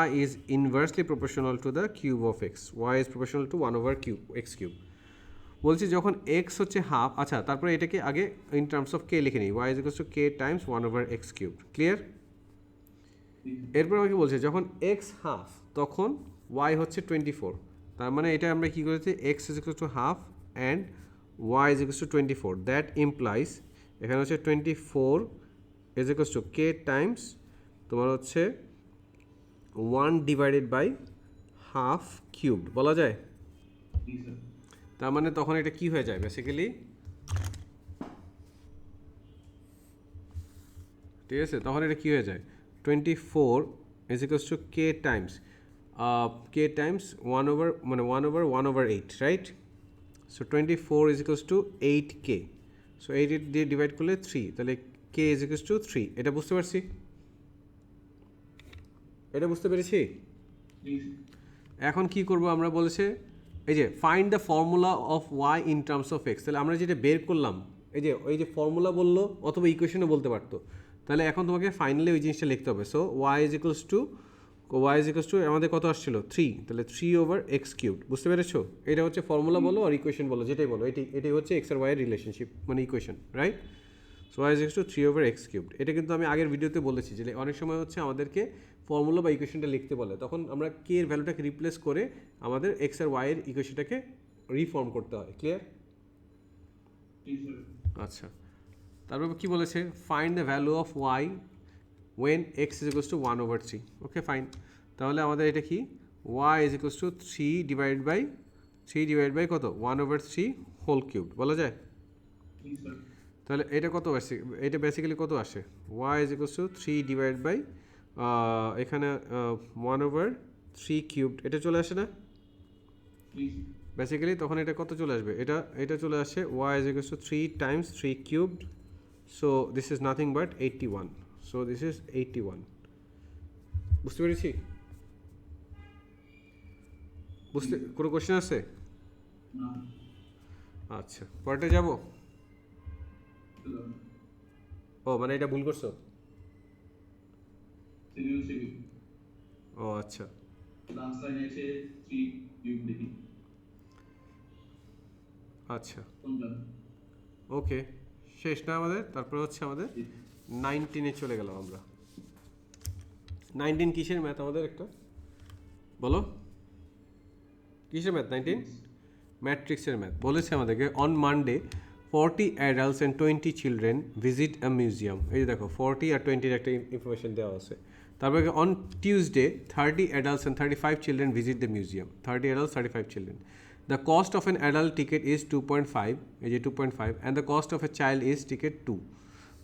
y is inversely proportional to the cube of x. y is proportional to 1 over cube x cube. বলছি যখন x হচ্ছে হাফ, আচ্ছা তারপরে এটাকে আগে ইন টার্মস অফ k লিখে নিই, y is equals to k times 1 over x cube. Clear? এরপর আমাকে বলছে যখন x হাফ তখন y হচ্ছে 24। তার মানে এটা আমরা কি করেছি, x is equals to half and y is equals to 24. That implies এখানে হচ্ছে 24 is equals to k times তোমার হচ্ছে 1 divided by half cubed বলা যায়। তার মানে তখন এটা কি হয়ে যায় বেসিক্যালি, ঠিক আছে, তখন এটা কি হয়ে যায়, 24 is equals to k times 1 over মানে 1 over 8, right? So 24 is equals to 8k. So 8 দিয়ে ডিভাইড করলে 3, তাহলে k is equals to 3। এটা বুঝতে পারছি? এটা বুঝতে পেরেছি? এখন কি করব আমরা, বলেছে এই যে find the formula of y in terms of x। তাহলে আমরা যেটা বের করলাম, এই যে ফর্মুলা বললো অথবা ইকুয়েশনও বলতে পারতো, তাহলে এখন তোমাকে ফাইনালি ওই জিনিসটা লিখতে হবে। So y is equals to আমাদের কত আসছিল 3, তাহলে 3 over x cubed। বুঝতে পেরেছো? এটা হচ্ছে ফর্মুলা বলো আর ইকুয়েশন বলো, যেটাই বলো, এটাই হচ্ছে x আর y এর রিলেশনশিপ মানে equation, right? So y is equals to 3 over x cubed। এটা কিন্তু আমি আগের ভিডিওতে বলেছি যে অনেক সময় হচ্ছে আমাদেরকে ফর্মুলা বা ইকুয়েশনটা লিখতে বলে, তখন আমরা k এর ভ্যালুটাকে রিপ্লেস করে আমাদের x আর y এর ইকুয়েশনটাকে রিফর্ম করতে হয়। ক্লিয়ার? আচ্ছা, তারপর কি বলেছে, find the value of y when x is equals to 1 over 3। Okay fine, তাহলে আমাদের এটা কি, y is equals to 3 divided by কত, 1 over 3 হোল কিউব বলা যায়। তাহলে এটা কত আসে, এটা বেসিক্যালি কত আসে, y is equals to 3 divided by এখানে 1 over 3 কিউবড, এটা চলে আসে না বেসিক্যালি? তখন এটা কত চলে আসবে, এটা চলে আসে y is equals to 3 times 3 cubed. So this is nothing but 81. So this is 81. বুঝতে পেরেছি? বুঝতে কোনো কোশ্চেন আছে? আচ্ছা, পরেরটা যাব। ও মানে এটা ভুল করছো? ও আচ্ছা, আচ্ছা ওকে, শেষ না আমাদের? তারপরে হচ্ছে আমাদের 19-এ চলে গেলাম আমরা। 19 কিসের ম্যাথ আমাদের একটা বলো, কিসের ম্যাথ 19? ম্যাট্রিক্সের ম্যাথ। বলেছে আমাদেরকে on Monday 40 adults and 20 children visit a museum. এই যে দেখো 40 আর 20-এর একটা ইনফরমেশন দেওয়া আছে। তারপরে on Tuesday 30 adults and 35 children visit the museum. 30 adults 35 children. The cost of an adult ticket is 2.5, এই যে 2.5, and the cost of a child is ticket 2।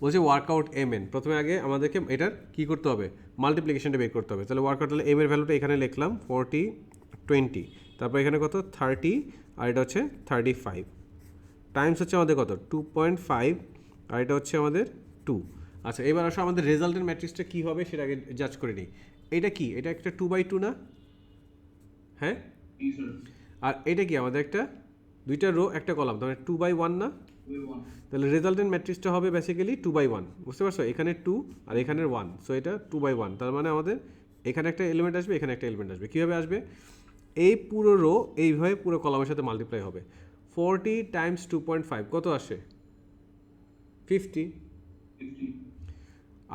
বলছে ওয়ার্কআউট এম এন। প্রথমে আগে আমাদেরকে এটার কী করতে হবে, মাল্টিপ্লিকেশনটা বের করতে হবে। তাহলে ওয়ার্কআউট, তাহলে এম এর ভ্যালুটা এখানে লিখলাম 40 20, তারপর এখানে কত 30 আর এটা হচ্ছে 35, টাইমস হচ্ছে আমাদের কত 2.5 আর এটা হচ্ছে আমাদের 2। আচ্ছা, এবার আসো আমাদের রেজাল্টের ম্যাট্রিক্সটা কী হবে সেটা আগে জাজ করে নিই। এটা কি, এটা একটা 2/2 না? হ্যাঁ, আর এটা কি আমাদের একটা দুইটা রো একটা কলাম, তাহলে 2/1 না? তাহলে রেজাল্টেন্ট ম্যাট্রিক্সটা হবে বেসিক্যালি 2/1। বুঝতে পারছো? এখানে 2 আর এখানে 1, সো এটা 2/1। তার মানে আমাদের এখানে একটা এলিমেন্ট আসবে, এখানে একটা এলিমেন্ট আসবে। কীভাবে আসবে, এই পুরো রো এইভাবে পুরো কলামের সাথে মাল্টিপ্লাই হবে। 40 টাইমস 2.5 কত আসে 50,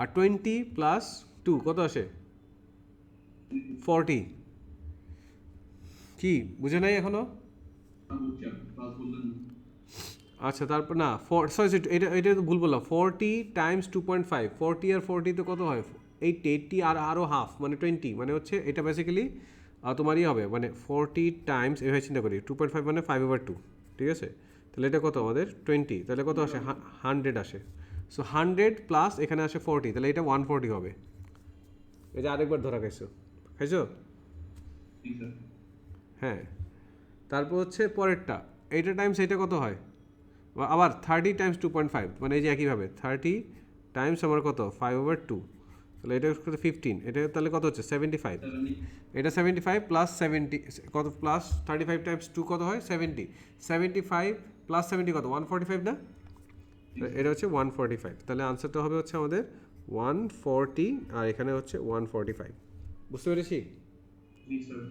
আর 20 প্লাস 2 কত আসে 40। কি বুঝে নাই এখনো? আচ্ছা, তারপর না সরি এটা তো ভুল বললাম। 40 টাইমস 2.5, 40 আর 40 তো কত হয় 80 আর আরও হাফ মানে 20, মানে হচ্ছে এটা বেসিক্যালি তোমারই হবে মানে 40 টাইমস, এভাবে চিন্তা করি 2.5 মানে 5/2, ঠিক আছে? তাহলে এটা কত আমাদের 20, তাহলে কত আসে 100 আসে। সো 100 প্লাস এখানে আসে 40, তাহলে এটা 140 হবে। এই যে আরেকবার ধরা খাইছো? জি স্যার। হ্যাঁ, তারপর হচ্ছে পরেরটা, এইটা টাইমস এটা কত হয়? আবার 30 টাইমস 2.5, মানে এই যে একইভাবে 30 টাইমস আমার কত 5/2, তাহলে এটা কত 15, এটা তাহলে কত হচ্ছে 75, 70 এটা 75 প্লাস 70 কত, প্লাস 35 টাইমস 2 কত হয় 70, 75 প্লাস 70 কত 145 না? এটা হচ্ছে 145, তাহলে আনসারটা হবে হচ্ছে আমাদের 140, আর এখানে হচ্ছে 145। বুঝতে পেরেছি? জি স্যার।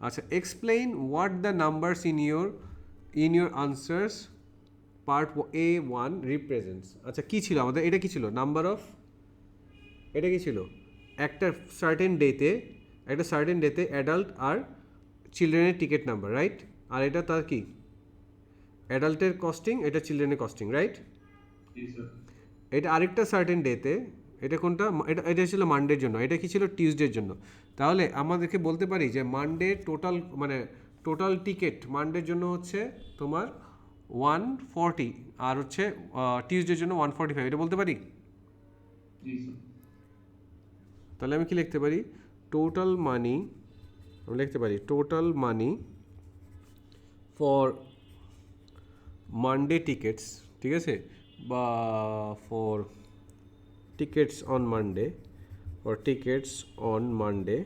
আচ্ছা, explain what the numbers in your answers part A1 represents. আচ্ছা, কী ছিল আমাদের, এটা কী ছিল, নাম্বার অফ, এটা কী ছিল, একটা সার্টেন ডেতে অ্যাডাল্ট আর চিলড্রেনের টিকিট নাম্বার, রাইট? আর এটা তার কি, অ্যাডাল্টের কস্টিং, এটা চিলড্রেনের কস্টিং, রাইট? জি স্যার। এটা আরেকটা সার্টেন ডেতে, এটা কোনটা, এটা ছিল মানডের জন্য, এটা কি ছিল টিউসডের জন্য। তাহলে আমাদেরকে বলতে পারি যে মানডে টোটাল টিকিট মানডের জন্য হচ্ছে তোমার 140, আর হচ্ছে টিউসডের জন্য 145, এটা বলতে পারি। জি স্যার। তাহলে আমি কি লিখতে পারি, টোটাল মানি, আমি লিখতে পারি total money for Monday tickets, ঠিক আছে, বা for tickets on Monday, or tickets on Monday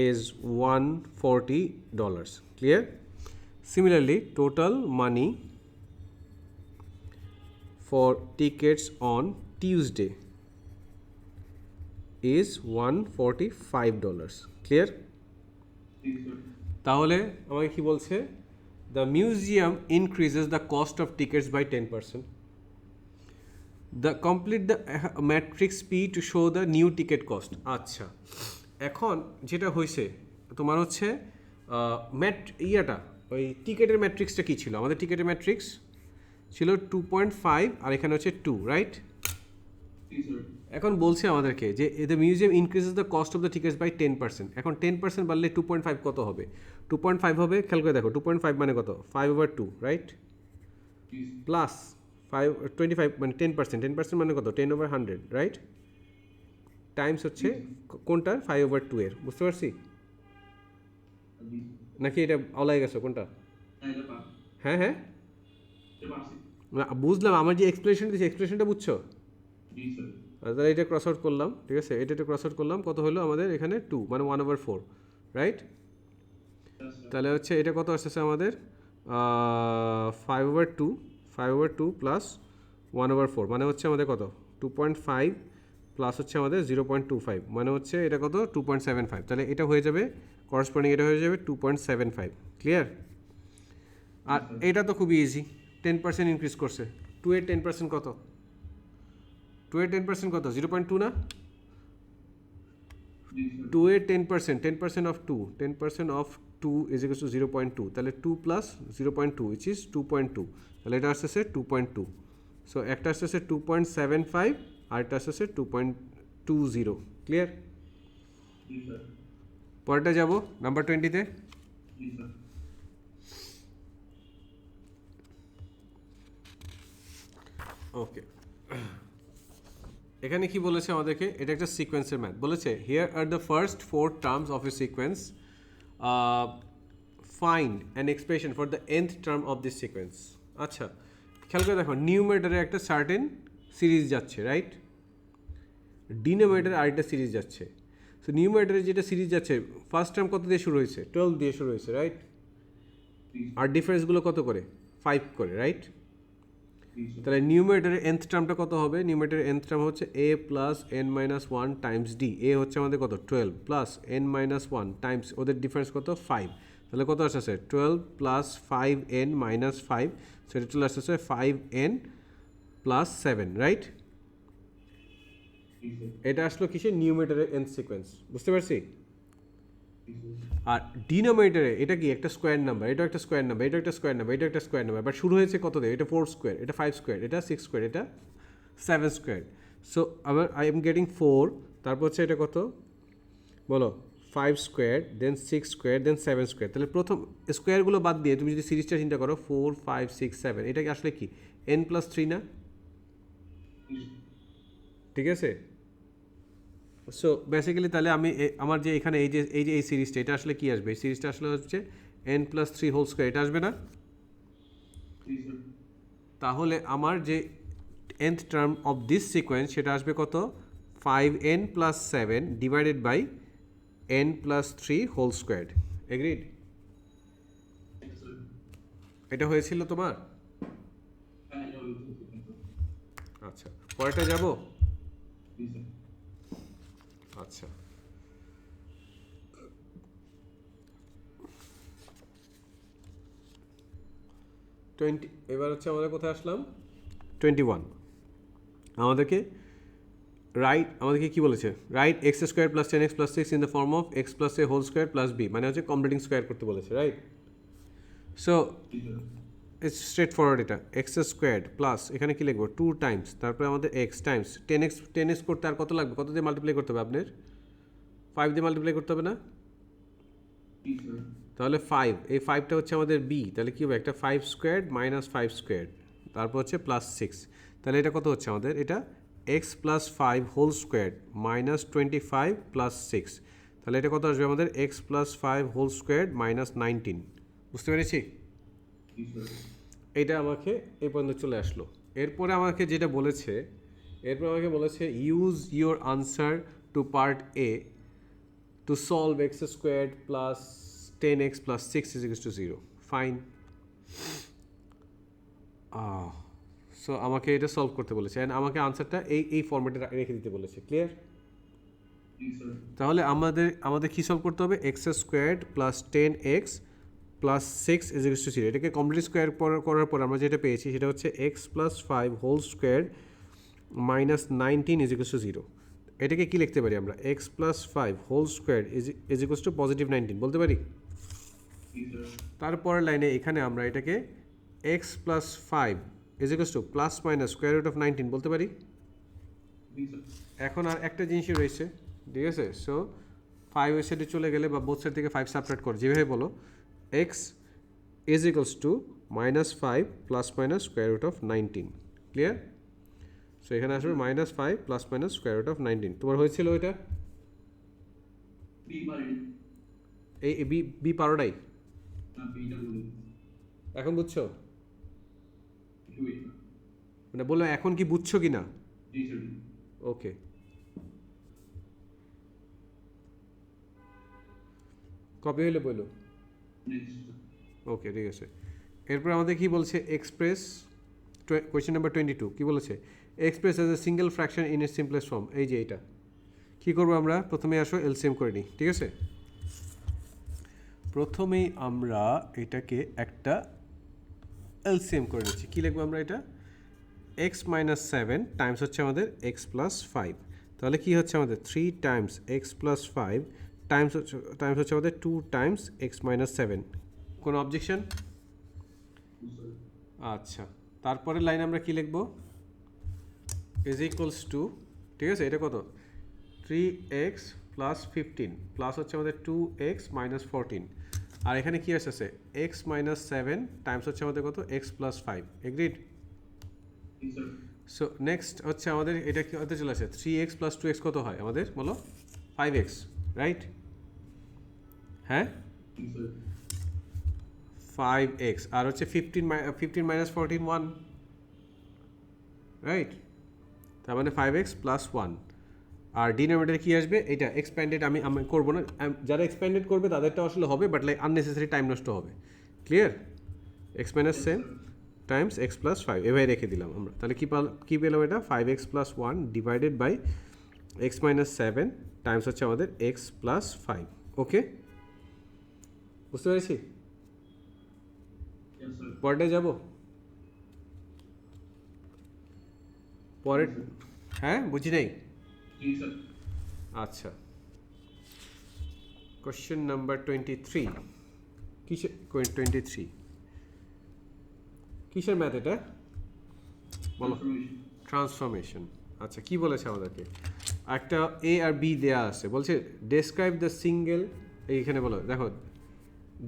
is $140. Clear? Similarly, total money for tickets on Tuesday is $145. Clear? G sir. তাহলে আমাকে কি বলছে, the museum increases the cost of tickets by 10%. Complete the matrix P to show the new ticket cost. আচ্ছা, এখন যেটা হয়েছে তোমার হচ্ছে ওই টিকেটের ম্যাট্রিক্সটা কী ছিল, আমাদের টিকেটের ম্যাট্রিক্স ছিল 2.5, আর এখানে হচ্ছে 2, রাইট? জি স্যার। এখন বলছে আমাদেরকে যে the museum increases the cost of the tickets by 10%। এখন 10% বাড়লে 2.5 কত হবে? 2.5 হবে, খেয়াল করে দেখো, 2.5 মানে কত, 5/2, রাইট? জি স্যার। প্লাস 25 মানে 10% মানে কত, 10/100, রাইট? টাইমস হচ্ছে কোনটার, 5/2 এর, বুঝতে পারছি জি। নাকি এটা অলাই গেছো কোনটা? হ্যাঁ এটা পার। হ্যাঁ হ্যাঁ, এটা পারছি। না, বুঝলাম, আমার যে এক্সপ্রেশন দিয়েছি এক্সপ্রেশনটা বুঝছো? জি স্যার। তাহলে এটা ক্রস আউট করলাম, ঠিক আছে, এটা ক্রস আউট করলাম, কত হলো আমাদের এখানে 2, মানে 1/4, রাইট? তাহলে হচ্ছে এটা কত আসতেছে আমাদের 5/2 প্লাস 1/4, মানে হচ্ছে আমাদের কত 2.5 প্লাস হচ্ছে আমাদের 0.25, মানে হচ্ছে এটা কত 2.75। তাহলে এটা হয়ে যাবে করসপন্ডিং, এটা হয়ে যাবে 2.75। ক্লিয়ার? আর এটা তো খুবই ইজি, 10% ইনক্রিজ করছে, 2 এর 10% কত, 2 এর 10% কত, 0.2 না? জি স্যার। 2 এর 10% of 2, 10% of 2 is equal to 0.2, তাহলে 2 প্লাস 0.2 উইচ ইজ 2.2, তাহলে এটা আসতেছে 2.2। সো একটা আসতেছে 2.75, আর একটা আসতেছে 2.20। ক্লিয়ার? জি স্যার। পরেরটা যাব নাম্বার 20-তে। জি স্যার। ওকে, এখানে কি বলেছে আমাদেরকে, এটা একটা সিকোয়েন্সের ম্যাথ বলেছে, here are the first 4 terms of A sequence, find an expression for the nth term of this sequence. আচ্ছা, খেয়াল করে দেখো, নিউমেরেটরে একটা সার্টেন সিরিজ যাচ্ছে, রাইট? ডিনোমিনেটরে আরেকটা সিরিজ যাচ্ছে। সো নিউমেরেটরে যেটা সিরিজ যাচ্ছে, ফার্স্ট টার্ম কত দিয়ে শুরু হয়েছে, 12 দিয়ে শুরু হয়েছে, রাইট? আর ডিফারেন্সগুলো কত করে, 5 করে, রাইট? তাহলে নিউমেরেটরের nth টার্মটা কত হবে, নিউমেরেটরের nth টার্ম হচ্ছে a plus n-1 Times d। a হচ্ছে আমাদের কত 12 প্লাস n-1 টাইমস ওদের ডিফারেন্স কত 5, তাহলে কত আসছে 12 প্লাস 5n-5, সেটা চলে আসতেছে 5n প্লাস 7, রাইট? এটা আসলো কিসের, নিউমেরেটরের nth সিকোয়েন্স, বুঝতে পারছি? আর ডিনোমিনেটরে এটা কি একটা স্কোয়ার নাম্বার, এটা একটা স্কোয়ার নাম্বার, এটা একটা স্কোয়ার নাম্বার, এটা একটা স্কোয়ার নাম্বার, বাট শুরু হয়েছে কত দিয়ে, এটা 4 স্কোয়ার, এটা 5 স্কোয়ার, এটা 6 স্কোয়ার, এটা 7 স্কোয়ার। সো আমার আই এম গেটিং 4, তারপর হচ্ছে এটা কত বলো, 5 স্কোয়ার, দেন 6 স্কোয়ার, দেন 7 স্কোয়ার। তাহলে প্রথম স্কোয়ারগুলো বাদ দিয়ে তুমি যদি সিরিজটা চিন্তা করো 4, 5, 6, 7, এটা কি আসলে কি n+3 না? ঠিক আছে, সো বেসিক্যালি তাহলে আমি আমার যে এখানে এই সিরিজটা এটা আসলে কি আসবে? এই সিরিজটা আসলে হচ্ছে n+3 হোল স্কয়ার, এটা আসবে না? জি স্যার। তাহলে আমার যে nth term of this sequence সেটা আসবে কত? 5n + 7 divided by n+3 whole squared. Agreed? Yes, sir. এটা হয়েছিল তোমার? হ্যাঁ, এটা হয়েছে, স্যার। আচ্ছা, পরেরটা যাব? জি স্যার। আচ্ছা, এবার হচ্ছে আমাদের কোথায় আসলাম? 21। আমাদেরকে কি বলেছে? Right x² + 10x + 6 in the form of x + a whole square + b, মানে হচ্ছে কমপ্লিটিং স্কয়ার করতে বলেছে, রাইট? সো জি স্যার। ইটস স্ট্রেট ফরওয়ার্ড, এটা x² প্লাস এখানে কি লিখবো? 2 টাইমস, তারপরে আমাদের x টাইমস 10x করতে আর কত লাগবে? কত দিয়ে মাল্টিপ্লাই করতে হবে আপনার? 5 দিয়ে মাল্টিপ্লাই করতে হবে না? জি স্যার। তাহলে 5, এই 5টা হচ্ছে আমাদের b, তাহলে কি হবে? একটা 5² - 5², তারপর হচ্ছে +6, তাহলে এটা কত হচ্ছে আমাদের? এটা x + 5 হোল স্কয়ার - 25 + 6, তাহলে এটা কত আসবে আমাদের? x + 5 whole square - 19। বুঝতে পেরেছি? জি স্যার। এইটা আমাকে এই পর্যন্ত চলে আসলো। এরপরে আমাকে বলেছে use your answer to part A to solve x² plus 10x plus 6 is equal to 0. Fine. So আমাকে এটা সলভ করতে বলেছে অ্যান্ড আমাকে আনসারটা এই ফর্মেটে রেখে দিতে বলেছে। ক্লিয়ার? জি স্যার। তাহলে আমাদের কি সলভ করতে হবে? x² plus 10x plus 6 is equal to 0। এটাকে কমপ্লিট স্কোয়ার করার পর আমরা যেটা পেয়েছি সেটা হচ্ছে x plus 5 whole square minus 19 is equal to 0। এটাকে কি লিখতে পারি আমরা? x plus 5 whole square is equal to positive 19 বলতে পারি। জি স্যার। তারপরের লাইনে এখানে আমরা এটাকে x plus 5 is equal to plus minus square root of 19 বলতে পারি। জি স্যার। এখন আর একটা জিনিসই রয়েছে, ঠিক আছে? সো 5 এর সাইডে চলে গেলে বা বোথ সাইড থেকে 5 সাবট্রাক্ট করো, যেভাবে বলো x is equals to -5 plus minus square root of 19। Clear? So এখানে আসবে -5 plus minus square root of 19। তোমার হয়েছিল এটা? বি পারেন। এই বি পারোটাই না, বিটা বলুন। এখন বুঝছো? একটু wait করুন। মানে বললো এখন কি বুঝছো কি না? জি স্যার। ওকে, কপি হলে বললো। নেক্সট। ওকে, ঠিক আছে। এরপর আমাদের কি বলছে? এক্সপ্রেস কোয়েশ্চেন নাম্বার 22 কি বলেছে? Express as a single fraction in এর সিম্পলেস্ট ফর্ম। এই যে এটা কি করবো আমরা? প্রথমে আসো এলসিএম করে নিই, ঠিক আছে? প্রথমেই আমরা এটাকে একটা এলসিএম করে নিচ্ছি। কী লিখবো আমরা? এটা x - 7 টাইমস হচ্ছে আমাদের x + 5, তাহলে কি হচ্ছে আমাদের? 3 টাইমস x + 5 টাইমস হচ্ছে আমাদের 2 টাইমস x - 7। কোনো অবজেকশন? আচ্ছা, তারপরের লাইন আমরা কি লিখবো? ইজ ইকুয়ালস টু, ঠিক আছে, এটা কত? 3x + 15 প্লাস হচ্ছে আমাদের 2x - 14, আর এখানে কি আসছে? x - 7 টাইমস হচ্ছে আমাদের কত? x + 5। এগ্রিড? জি স্যার। সো নেক্সট হচ্ছে আমাদের এটা কি হতে চলে আসে? 3x + 2x কত হয় আমাদের? বলো। 5x, right? হ্যাঁ, জি স্যার। 5x, আর হচ্ছে 15 - 14 1, রাইট? তার মানে 5x + 1, আর ডিনোমিনেটরে কি আসবে? এটা এক্সপ্যান্ডেড আমি করবো না, যারা এক্সপ্যান্ডেড করবে তাদেরটা আসলে হবে, বাট লাইক আননেসেসারি টাইম নষ্ট হবে। ক্লিয়ার? x - 7 টাইমস x + 5 এভাবে রেখে দিলাম আমরা। তাহলে কি পেলাম? এটা 5x + 1 divided by x - 7 Times হচ্ছে আমাদের x + 5। ওকে, বুঝতে পেরেছি? Yes sir. পরেরটায় যাব? পরের, হ্যাঁ, বুঝি নাই। জি স্যার। আচ্ছা, কোশ্চেন নাম্বার 23 কিসের? 23 কিসের ম্যাথ এটা? বলো। ট্রান্সফরমেশন। আচ্ছা, কি বলেছে আমাদেরকে? একটা এ আর বি দেয়া আছে, বলছে ডেসক্রাইব দ্য সিঙ্গেল, এইখানে বলো, দেখো,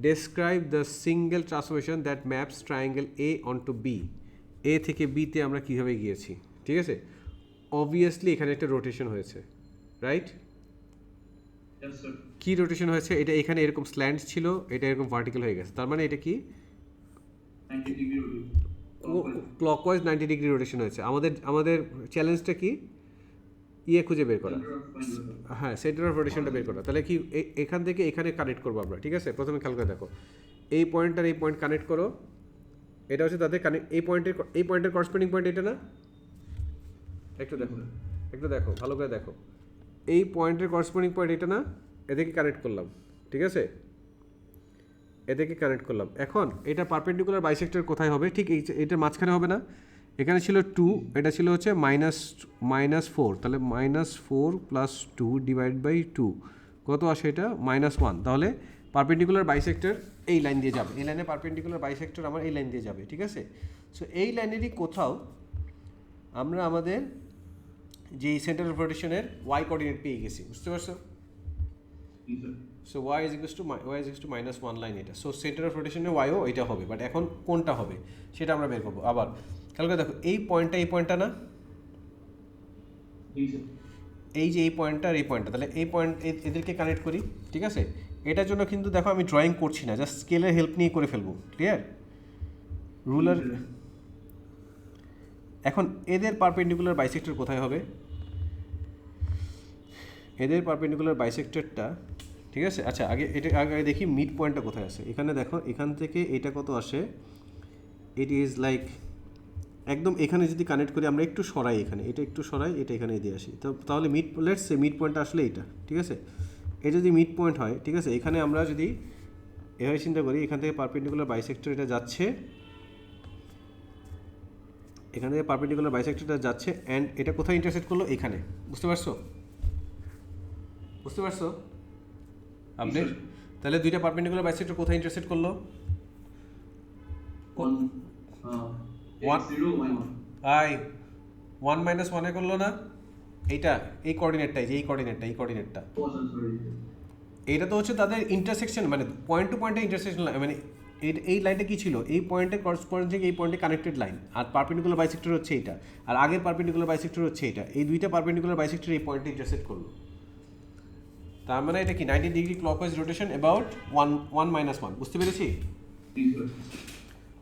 describe the single transformation that maps triangle A onto B. A থেকে বিতে আমরা কীভাবে গিয়েছি, ঠিক আছে? অবভিয়াসলি এখানে একটা রোটেশন হয়েছে, রাইট? Yes, sir. কি রোটেশন হয়েছে? এটা এখানে এরকম স্ল্যান্ট ছিল, এটা এরকম ভার্টিক্যাল হয়ে গেছে, তার মানে এটা কি 90 degree rotation. Clockwise 90 degree rotation হয়েছে। আমাদের আমাদের চ্যালেঞ্জটা কি ইয়ে খুঁজে বের করা, Center of point rotation. হ্যাঁ সেন্টার অফ রোটেশনটা বের করা। তাহলে কি এখান থেকে এখানে কানেক্ট করবো আমরা, ঠিক আছে? প্রথমে খেয়াল করে দেখো, এই পয়েন্ট আর এই পয়েন্ট কানেক্ট করো, এটা হচ্ছে তাদের কানেক্ট, এই পয়েন্টের করসপন্ডিং পয়েন্ট এটা না? একটু দেখো, একটু দেখো, ভালো করে দেখো, এই পয়েন্টের করসপন্ডিং পয়েন্ট এটা না? এদেরকে কানেক্ট করলাম, ঠিক আছে? এদেরকে কানেক্ট করলাম। এখন এটা পারপেন্ডিকুলার বাইসেক্টর কোথায় হবে? ঠিক এটার মাঝখানে হবে না? এখানে ছিল 2, এটা ছিল হচ্ছে -4, তাহলে -4 + 2 / 2 কত আসে? এটা -1। তাহলে পারপেন্ডিকুলার বাইসেক্টর এই লাইন দিয়ে যাবে, এই লাইনে পারপেন্ডিকুলার বাইসেক্টর আমার এই লাইন দিয়ে যাবে, ঠিক আছে? সো এই লাইনেরই কোথাও আমরা আমাদের যে সেন্টার অফ রোটেশনের y কোঅর্ডিনেট পেয়ে গেছি, বুঝতে পারছো? Yes, sir. So y is equals to -1 line এটা। সো সেন্টার অফ রোটেশনে yও এটা হবে, বাট এখন কোনটা হবে সেটা আমরা বের করবো। আবার খেয়াল করে দেখো, এই পয়েন্টটা না? Yes, sir. এই যে এই পয়েন্টটা আর এই পয়েন্টটা, তাহলে এই পয়েন্ট এদেরকে কানেক্ট করি, ঠিক আছে? এটার জন্য কিন্তু দেখো আমি ড্রয়িং করছি না, জাস্ট স্কেলের হেল্প নিয়ে করে ফেলবো, ক্লিয়ার? রুলার। Yes, sir. এখন এদের পারপেন্ডিকুলার বাইসেক্টর কোথায় হবে? এদের পারপেন্ডিকুলার বাইসেক্টরটা, ঠিক আছে? আচ্ছা আগে দেখি মিড পয়েন্টটা কোথায় আসে। এখানে দেখো, এখান থেকে এটা কত আসে? ইট ইজ লাইক একদম এখানে যদি কানেক্ট করি আমরা, একটু সরাই, এখানে এটা একটু সরাই, এটা এখানে দিয়ে আসি, তো তাহলে লেটস সে মিড পয়েন্টটা আসলে এইটা, ঠিক আছে? এটা যদি মিড পয়েন্ট হয়, ঠিক আছে, এখানে আমরা যদি এভাবে চিন্তা করি, এখান থেকে পারপেন্ডিকুলার বাইসেক্টর এটা যাচ্ছে, এখান থেকে পারপেন্ডিকুলার বাইসেক্টরটা যাচ্ছে, অ্যান্ড এটা কোথায় ইন্টারসেক্ট করলো? এখানে, বুঝতে পারছো? বুঝতে পারছো আপনি? Yes, sir. তাহলে দুইটা পারপেন্ডিকুলার বাইসেক্টর কোথায় ইন্টারসেক্ট করলো? X 0 y 1. আই 1 - 1 এ করলো না? এইটা এই কোঅর্ডিনেটটাই, যে এই কোঅর্ডিনেটটা Oh, sir, sorry. এইটা তো হচ্ছে তাদের ইন্টারসেকশন, মানে পয়েন্ট টু পয়েন্টে ইন্টারসেকশন, মানে এই লাইনটা কি ছিল? এই পয়েন্টে করসপন্ডিং, এই পয়েন্টে কানেক্টেড লাইন, আর পারপেন্ডিকুলার বাইসেক্টর হচ্ছে এইটা, আর আগের পারপেন্ডিকুলার বাইসেক্টর হচ্ছে এইটা। এই দুইটা পারপেন্ডিকুলার বাইসেক্টর এই পয়েন্টে ইন্টারসেক্ট করলো, তার মানে এটা কি 90 ডিগ্রি ক্লকওয়াইজ রোটেশন অ্যাবাউট 1 - 1, বুঝতে পেরেছি? Yes, sir.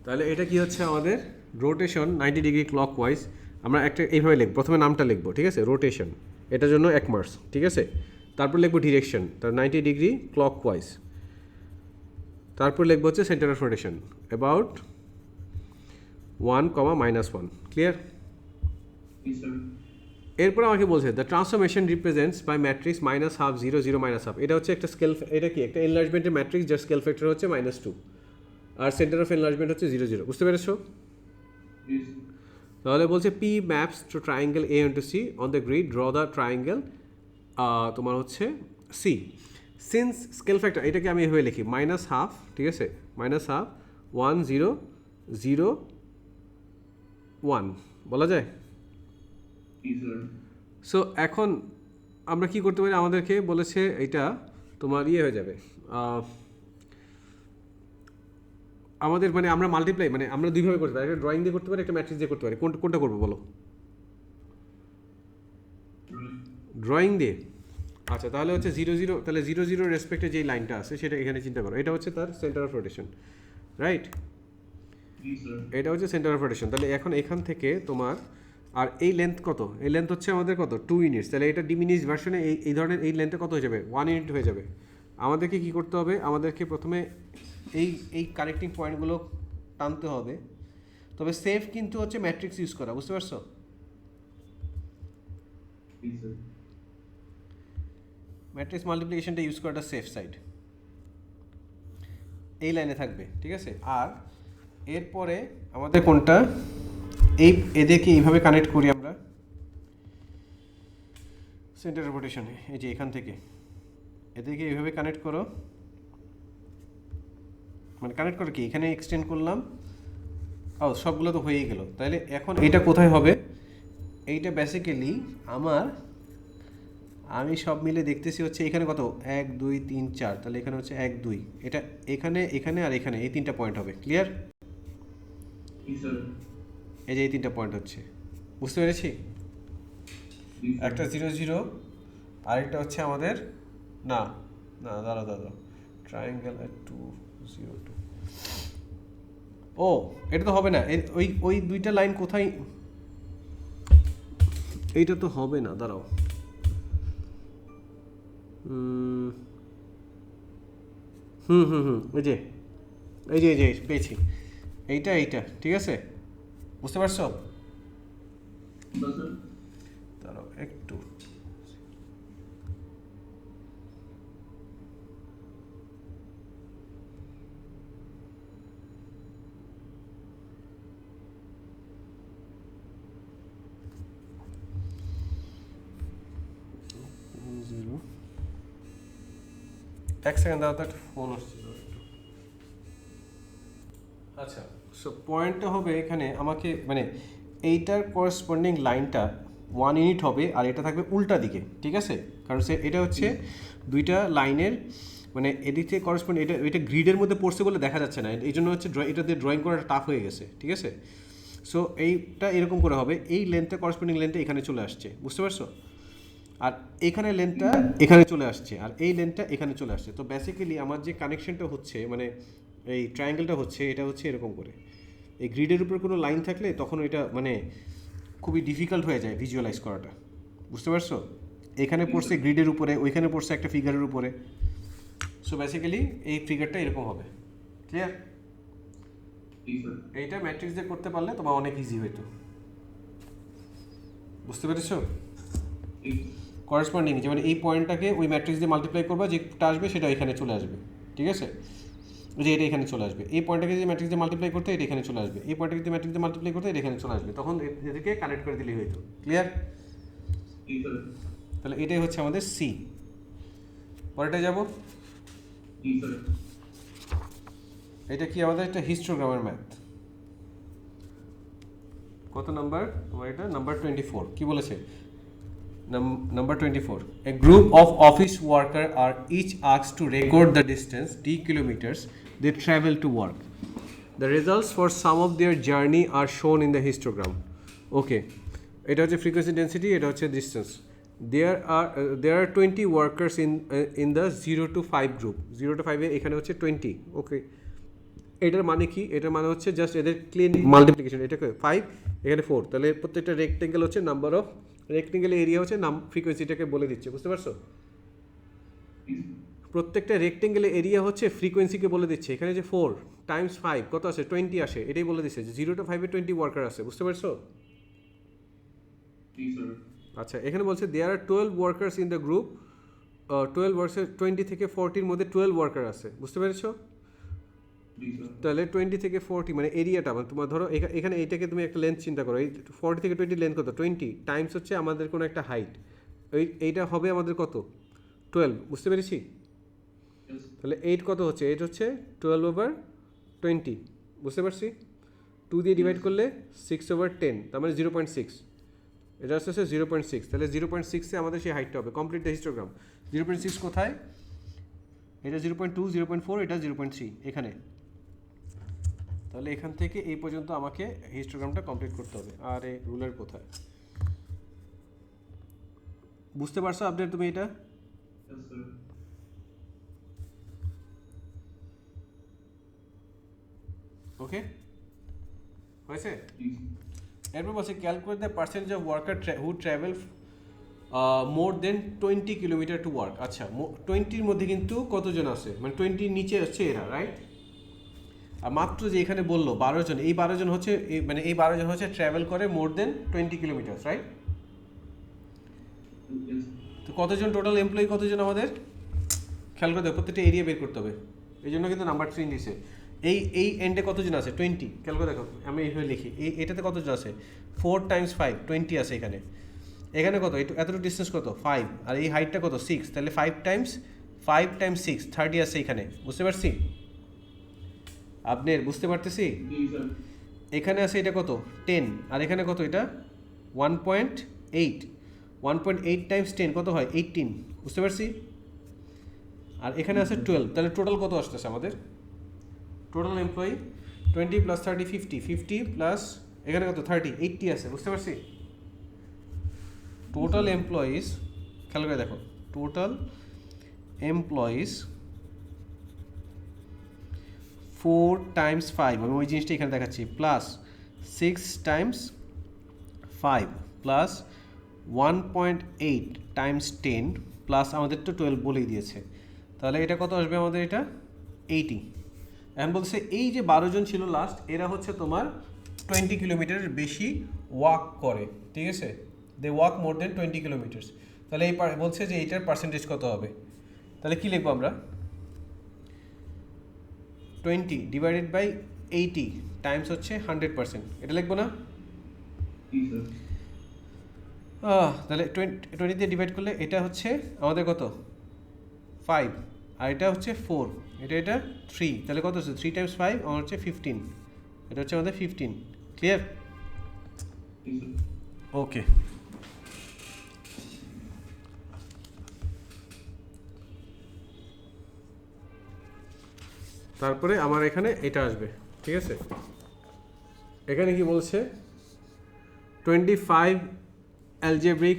তাহলে এটা কি হচ্ছে আমাদের রোটেশন 90 ডিগ্রি ক্লকওয়াইজ। আমরা একটা এইভাবে লিখব, প্রথমে নামটা লিখবো, ঠিক আছে? রোটেশন, এটার জন্য 1 মার্কস, ঠিক আছে? তারপর লিখবো ডিরেকশন, তার 90 ডিগ্রি ক্লকওয়াইজ। তারপর লিখবো হচ্ছে centre of rotation about 1, -1, clear? Yes, sir. এরপর আমাকে বলছে the transformation represents by matrix -1/2 0 0 -1/2। এটা হচ্ছে একটা স্কেল, এটা কি একটা এনলার্জমেন্টের ম্যাট্রিক্স, যার স্কেল ফ্যাক্টর হচ্ছে -2, আর সেন্টার অফ এনলার্জমেন্ট হচ্ছে 0 0, বুঝতে পেরেছো? Yes. তাহলে বলছে P maps to triangle A into C on the grid, draw the triangle তোমার হচ্ছে সি। সিন্স স্কেল ফ্যাক্টর, এটাকে আমি এভাবে লিখি -1/2, ঠিক আছে? -1/2 1 0 0 1 বলা যায়। Yes, sir. সো এখন আমরা কি করতে পারি? আমাদেরকে বলেছে এটা তোমার ইয়ে হয়ে যাবে, আমাদের মানে আমরা মাল্টিপ্লাই, মানে আমরা দুইভাবে করতে পারি, একটা ড্রয়িং দিয়ে করতে পারি, একটা ম্যাট্রিক্স দিয়ে করতে পারি। কোনটা করবো বলো? Right. ড্রয়িং দিয়ে। আচ্ছা তাহলে হচ্ছে 0 0, তাহলে 0 0 রেসপেক্টে যেই লাইনটা আছে সেটা এখানে চিন্তা করো, এটা হচ্ছে তার centre of rotation, right? Yes, sir. এটা হচ্ছে সেন্টার অফ রোটেশন। তাহলে এখন এখান থেকে তোমার, আর এই লেন্থ কত? এই লেন্থ হচ্ছে আমাদের কত? 2 ইউনিটস। তাহলে এটা ডিমিনিশ ভার্সনে এই ধরনের এই লেন্থে কত হয়ে যাবে? 1 ইউনিট হয়ে যাবে। আমাদেরকে কি করতে হবে? আমাদেরকে প্রথমে এই কানেক্টিং পয়েন্টগুলো টানতে হবে, তবে সেফ কিন্তু হচ্ছে ম্যাট্রিক্স ইউজ করা, বুঝতে পারছো? Yes, sir. ম্যাট্রিক্স মাল্টিপ্লিকেশনটা ইউজ করাটা সেফ সাইড, এই লাইনে থাকবে, ঠিক আছে? আর এরপরে আমাদের কোনটা, এদেরকে এইভাবে কানেক্ট করি আমরা সেন্টার অফ রোটেশনে, এই যে এখান থেকে এদেরকে এইভাবে কানেক্ট করো, মানে কানেক্ট করে কি এখানে এক্সটেন্ড করলাম, সবগুলো তো হয়েই গেল। তাহলে এখন এটা কোথায় হবে? এইটা বেসিক্যালি আমি সব মিলে দেখতেছি হচ্ছে এখানে কত 1 2 3 4, তাহলে এখানে হচ্ছে 1 2, এটা এখানে আর এখানে এই 3টা পয়েন্ট হবে, ক্লিয়ার? Yes, sir. এই যে এই 3টা পয়েন্ট হচ্ছে, বুঝতে পেরেছি? Yes, sir. একটা 0 0, আরেকটা হচ্ছে আমাদের না না, দাঁড়া ট্রায়াঙ্গেল এট 202, ও এটা তো হবে না, ওই ওই দুইটা লাইন কোথায়, এইটা তো হবে না, দাঁড়াও। এই যে এই যে পেয়েছি, এইটা ঠিক আছে, বুঝতে পারছো? দাঁড়াও একটু, এক সেকেন্ড দাঁড়াও তো, একটা ফোন আসছিল একটু। আচ্ছা, সো পয়েন্টটা হবে এখানে আমাকে মানে এইটার করসপন্ডিং লাইনটা 1 ইউনিট হবে, আর এটা থাকবে উল্টা দিকে, ঠিক আছে? কারণ এটা হচ্ছে দুইটা লাইনের মানে এদিক থেকে করসপন্ড, এটা গ্রিডের মধ্যে পড়ছে বলে দেখা যাচ্ছে না, এই জন্য হচ্ছে এটা দিয়ে ড্রয়িং করাটা টাফ হয়ে গেছে, ঠিক আছে? সো এইটা এরকম করে হবে, এই লেন্থটা করসপন্ডিং লেন্থটা এখানে চলে আসছে, বুঝতে পারছো? আর এখানে লেন্থটা এখানে চলে আসছে, আর এই লেন্থটা এখানে চলে আসছে। তো বেসিক্যালি আমার যে কানেকশনটা হচ্ছে মানে এই ট্রায়াঙ্গেলটা হচ্ছে, এটা হচ্ছে এরকম করে, এই গ্রিডের উপর কোনো লাইন থাকলে তখন এটা মানে খুবই ডিফিকাল্ট হয়ে যায় ভিজুয়ালাইজ করাটা, বুঝতে পারছো? এখানে পড়ছে গ্রিডের উপরে, ওইখানে পড়ছে একটা ফিগারের উপরে। সো বেসিক্যালি এই ফিগারটা এরকম হবে, ক্লিয়ার? এইটা ম্যাট্রিক্স দিয়ে করতে পারলে তোমার অনেক ইজি হইতো, বুঝতে পেরেছো? করসপন্ডিং যেমন এই পয়েন্টটাকে ওই ম্যাট্রিক্স দিয়ে মাল্টিপ্লাই করবা, যেটা আসবে সেটা এখানে চলে আসবে, ঠিক আছে? যে এটা এখানে চলে আসবে, এই পয়েন্টটাকে যে ম্যাট্রিক্স দিয়ে মাল্টিপ্লাই করতে এটা এখানে চলে আসবে, এই পয়েন্টটাকে যে ম্যাট্রিক্স দিয়ে মাল্টিপ্লাই করতে এটা এখানে চলে আসবে, তখন এদেরকে কানেক্ট করে দিলেই হইতো, ক্লিয়ার? তাহলে এটাই হচ্ছে আমাদের সি। পরেরটা যাব, এটা কি আমাদের একটা হিস্টোগ্রামের ম্যাথ। কত নাম্বার তোমার এটা? নাম্বার 24। কি বলেছে? Number 24. A group of office workers are each asked to record the distance d kilometers they travel to work. The results for some of their journey are shown in the histogram. Okay. এটা হচ্ছে frequency density, এটা হচ্ছে distance. There are 20 workers in the 0 to 5 group. 0 to 5 এ এখানে হচ্ছে 20. Okay. এটার মানে কি? এটার মানে হচ্ছে জাস্ট এদের ক্লিন মাল্টিপ্লিকেশন, এটা 5 এখানে 4, তাহলে প্রত্যেকটা রেক্টেঙ্গেল হচ্ছে নাম্বার অফ রেক্টেঙ্গেল এরিয়া হচ্ছে ফ্রিকোয়েন্সিটাকে বলে দিচ্ছে, বুঝতে পারছো? প্রত্যেকটা রেক্টেঙ্গেলের এরিয়া হচ্ছে ফ্রিকোয়েন্সিকে বলে দিচ্ছে। এখানে যে 4 টাইমস 5 কত আসে? 20 আসে, এটাই বলে দিচ্ছে যে 0 to 5 এ 20 ওয়ার্কার আছে, বুঝতে পারছো? আচ্ছা, এখানে বলছে দেয়ার আর 12 workers in the group, 12 versus 20 থেকে 40 মধ্যে 12 ওয়ার্কার আছে, বুঝতে পেরেছো? তাহলে 20 থেকে 40 মানে এরিয়াটা মানে তোমার ধরো এখানে এইটাকে তুমি একটা লেন্থ চিন্তা করো, এই 40 থেকে 20 লেন্থ কত? 20 টাইমস হচ্ছে আমাদের কোনো একটা হাইট, এইটা হবে আমাদের কত? 12, বুঝতে পেরেছি? তাহলে 8 কত হচ্ছে? 8 হচ্ছে 12/20, বুঝতে পারছি? 2 দিয়ে ডিভাইড করলে 6/10, তার মানে 0.6, এটা হচ্ছে 0.6, তাহলে 0.6 এ আমাদের সেই হাইটটা হবে। Complete the histogram. 0.6 কোথায়? এটা 0.2, 0.4, এটা 0.3 এখানে। তাহলে এখান থেকে এই পর্যন্ত আমাকে হিস্টোগ্রামটা কমপ্লিট করতে হবে। আর এই রুলার কোথায়? বুঝতে পারছো আপডেট তুমি এটা? ওকে, হয়েছে? এরপর বলছে calculate the percentage of worker who travel more than 20 kilometre to work. আচ্ছা, 20-র মধ্যে কিন্তু কতজন আছে? মানে 20-র নিচে হচ্ছে এরা, রাইট? আর মাত্র যে এখানে বললো 12 জন, এই 12 জন হচ্ছে মানে এই 12 জন হচ্ছে ট্রাভেল করে মোর দেন 20 কিলোমিটার, রাইট? তো কতজন টোটাল এমপ্লয়ি কতজন আমাদের? খেয়াল করে দেখো, প্রত্যেকটা এরিয়া বের করতে হবে, এই জন্য কিন্তু নাম্বার 3 দিছে। এই এন্ডে কতজন আছে? 20। খেয়াল করে দেখো, আমি এইভাবে লিখি, এটাতে কতজন আছে? 4 টাইমস 5, 20 আছে এখানে। এখানে কত? এতটুকু ডিস্টেন্স কত? 5, আর এই হাইটটা কত? 6, তাহলে 5 টাইমস 6, 30 আছে এখানে, বুঝতে পারছি? আপনার বুঝতে পারতেছি? এখানে আছে এটা কত? 10, আর এখানে কত? এটা 1.8, 1.8 টাইমস 10 কত হয়? 18, বুঝতে পারছি? আর এখানে আছে 12, তাহলে টোটাল কত আসতেছে আমাদের? টোটাল এমপ্লয়ি 20 প্লাস 30 50 প্লাস এখানে কত? 30, 80 আছে, বুঝতে পারছি? টোটাল এমপ্লয়িজ, খেয়াল করে দেখো, টোটাল এমপ্লয়িজ 4 টাইমস 5, আমি ওই জিনিসটা এখানে দেখাচ্ছি, plus 6 Times 5 plus 1.8 Times 10 plus আমাদের তো 12 বলেই দিয়েছে, তাহলে এটা কত আসবে আমাদের? এটা 80। এখন বলছে এই যে 12 জন ছিল লাস্ট, এরা হচ্ছে তোমার 20 কিলোমিটারের বেশি ওয়াক করে, ঠিক আছে, they walk more than 20 kilometres. তাহলে এই বলছে যে এইটার পার্সেন্টেজ কত হবে, তাহলে কি লিখবো আমরা? 20 ডিভাইডেড বাই 80 টাইমস হচ্ছে 100%, এটা লিখবো না? তাহলে 20 দিয়ে ডিভাইড করলে এটা হচ্ছে আমাদের কত? 5, আর এটা হচ্ছে 4, এটা 3, তাহলে কত হচ্ছে? 3 টাইমস 5 আমার হচ্ছে 15, এটা হচ্ছে আমাদের 15। ক্লিয়ার? ওকে, তারপরে আমার এখানে এটা আসবে, ঠিক আছে। এখানে কি বলছে? 25 algebraic,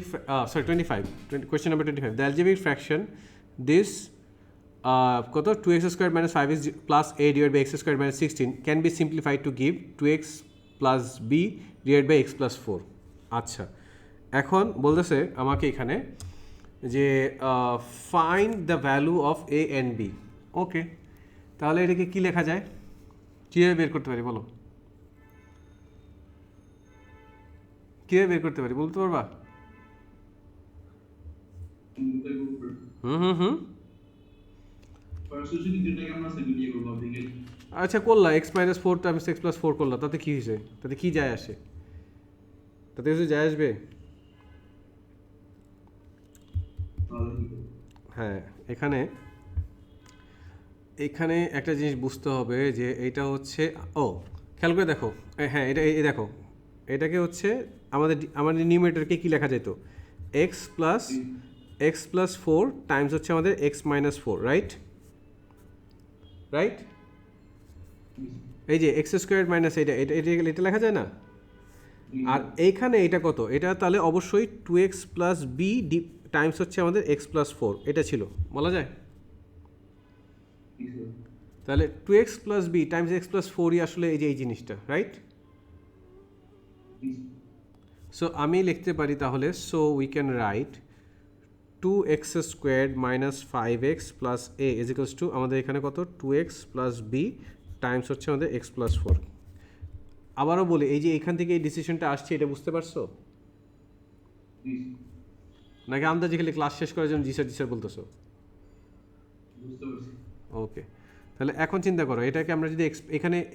sorry 25, question number 25, the algebraic fraction this কত 2x squared minus 5x plus a divided by x squared minus 16 can be simplified to give 2x plus b divided by x plus 4। আচ্ছা, এখন বলতেছে আমাকে এখানে যে find the value of a and b। ওকে, তাহলে এটাকে কি লেখা যায়, কীভাবে বের করতে পারি বলো? কীভাবে বের করতে পারি বলতে পারবা? আচ্ছা করলা, x minus 4 Times x plus 4 করলা, তাতে কি হয়েছে? তাতে কি যায় আসে? তাতে কিছু যায় আসবে? হ্যাঁ, এখানে একটা জিনিস বুঝতে হবে যে এইটা হচ্ছে, ও খেয়াল করে দেখো, হ্যাঁ এটা এই দেখো, এটাকে হচ্ছে আমাদের নিউমেরেটরকে কি লেখা যেত? x প্লাস 4 টাইমস হচ্ছে আমাদের x মাইনাস 4, রাইট? এই যে এক্স স্কোয়ার মাইনাস এটা লেখা যায় না? আর এইখানে এটা কত? এটা তাহলে অবশ্যই 2x প্লাস বি টাইমস হচ্ছে আমাদের x প্লাস 4, এটা ছিল, বলা যায়? তাহলে 2x plus B times x plus 4ই আসলে এই যে এই জিনিসটা, রাইট? সো আমি লিখতে পারি তাহলে, so we can write 2x squared minus 5x plus a is equals two আমাদের এখানে কত? 2x প্লাস বি টাইমস হচ্ছে আমাদের x প্লাস 4। আবারও বলি, এই যে এখান থেকে এই ডিসিশনটা আসছে, এটা বুঝতে পারছো নাকি আন্দাজে খেলে ক্লাস শেষ করার জন্য জি স্যার বলতেছো? ওকে, তাহলে এখন চিন্তা করো, এটাকে আমরা যদি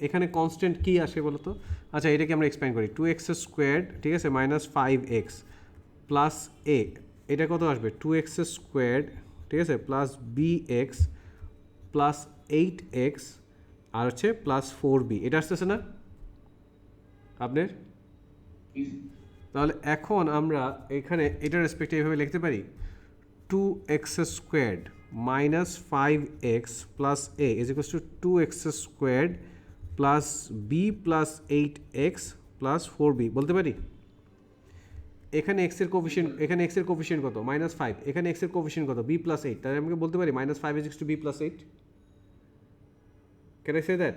এখানে কনস্ট্যান্ট কি আসে বলো তো? আচ্ছা, এটাকে আমরা এক্সপ্যান্ড করি, 2x স্কোয়ার্ড, ঠিক আছে, মাইনাস 5x প্লাস a, এটা কত আসবে? 2x স্কোয়ার্ড, ঠিক আছে, প্লাস bx প্লাস 8x আর হচ্ছে প্লাস 4b, এটা আসতেছে না আপনার? তাহলে এখন আমরা এখানে এটার রেসপেক্টে এইভাবে লিখতে পারি, 2x squared minus 5x plus a is equals two 2x squared plus b plus 8x plus 4b, বলতে পারি? এখানে x এর কোফিশিয়েন্ট কত? মাইনাস 5, এখানে x এর কোফিশিয়েন্ট কত? b প্লাস 8, তাহলে আমাকে বলতে পারি minus 5 is equals two b plus 8। Can I say that?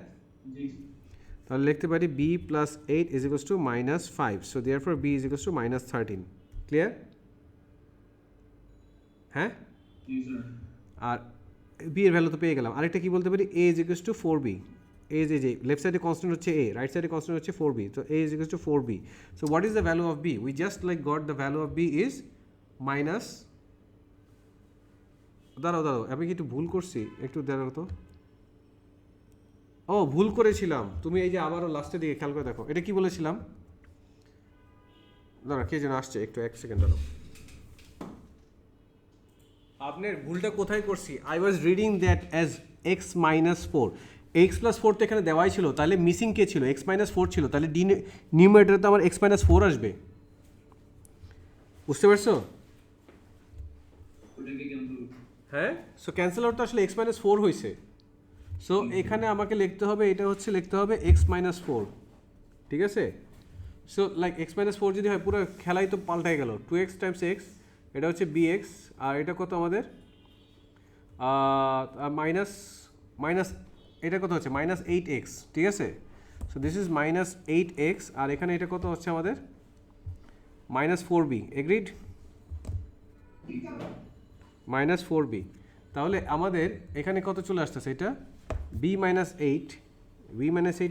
তাহলে লিখতে পারি b plus 8 is equals two minus 5, so therefore b is equals two minus 13। Clear? হ্যাঁ, আর b এর ভ্যালু তো পেয়ে গেলাম। আরেকটা কি বলতে পারি? a is equals two 4b, a যে লেফট সাইডে কনস্ট্যান্ট হচ্ছে a, রাইট সাইডে কনস্ট্যান্ট হচ্ছে 4b, তো a is equals two 4b। So what is the value of b? We just like got the value of b is minus, দাঁড়াও আমি কি একটু ভুল করছি? একটু দাঁড়াও তো, ও ভুল করেছিলাম, তুমি এই যে আবারও লাস্টের দিকে খেয়াল করে দেখো, এটা কি বলেছিলাম? দাঁড়া, কে যেন আসছে, একটু 1 সেকেন্ড দাঁড়াও। আপনার ভুলটা কোথায় করছি? I was reading that as x minus 4, x plus 4 তো এখানে দেওয়াই ছিল, তাহলে মিসিং কে ছিল? এক্স মাইনাস 4 ছিল, তাহলে নিউমারেটরে তো আমার এক্স মাইনাস 4 আসবে, বুঝতে পারছো? হ্যাঁ, সো ক্যান্সেল আউট তো আসলে এক্স মাইনাস 4 হয়েছে, সো এখানে আমাকে লিখতে হবে, এটা হচ্ছে লিখতে হবে এক্স মাইনাস 4, ঠিক আছে? সো লাইক এক্স মাইনাস 4 যদি হয়, পুরো খেলাই তো পাল্টাই গেল, 2x টাইমস এক্স, এটা হচ্ছে bx, আর এটা কত আমাদের? মাইনাস মাইনাস এটা কত হচ্ছে মাইনাস 8x, ঠিক আছে? So this is minus 8x, আর এখানে এটা কত হচ্ছে আমাদের minus 4b, agreed? Minus 4b, তাহলে আমাদের এখানে কত চলে আসতেছে এটা b মাইনাস 8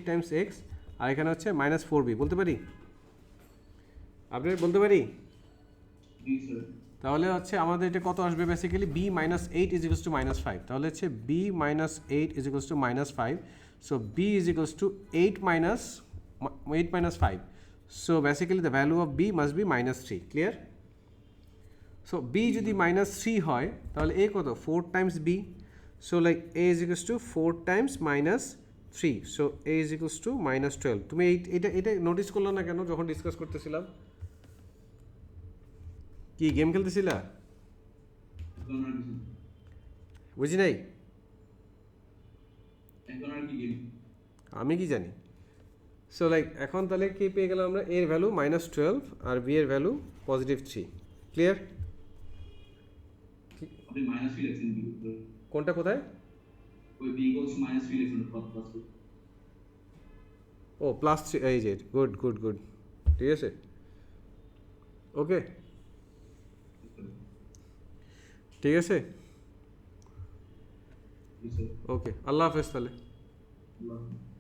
টাইমস এক্স, আর এখানে হচ্ছে মাইনাস 4b, বলতে পারি? আপনার বলতে পারি? জি স্যার। তাহলে হচ্ছে আমাদের এটা কত আসবে basically b minus 8 is equals two minus 5, তাহলে হচ্ছে b minus 8 is equals two minus 5, so b is equals two 8 minus 5, so basically the value of b must be minus 3, clear? So b যদি minus 3 হয় তাহলে a কত 4 Times b, so like a is equals to 4 Times minus 3, so a is equals two minus 12। তুমি এটা notice করলো না কেন যখন ডিসকাস করতেছিলাম? কি গেম খেলতেছিলা? এখন আর কিছু বুঝি নাই, এখন আর কি গেম? আমি কি জানি। সো লাইক এখন তাহলে কি পেয়ে গেলাম আমরা, এর ভ্যালু মাইনাস 12 আর বি এর ভ্যালু পজিটিভ 3, ক্লিয়ার? আপনি মাইনাস ফি লিখছেন কি? কোনটা কোথায়? ওই বি ইকুয়ালস মাইনাস ফি লিখছেন প্লাস। ও প্লাস 3, এই যে গুড গুড গুড, ঠিক আছে, ওকে, ঠিক আছে, জি স্যার। ওকে, আল্লাহ হাফেজ তাহলে। আল্লাহ হাফেজ।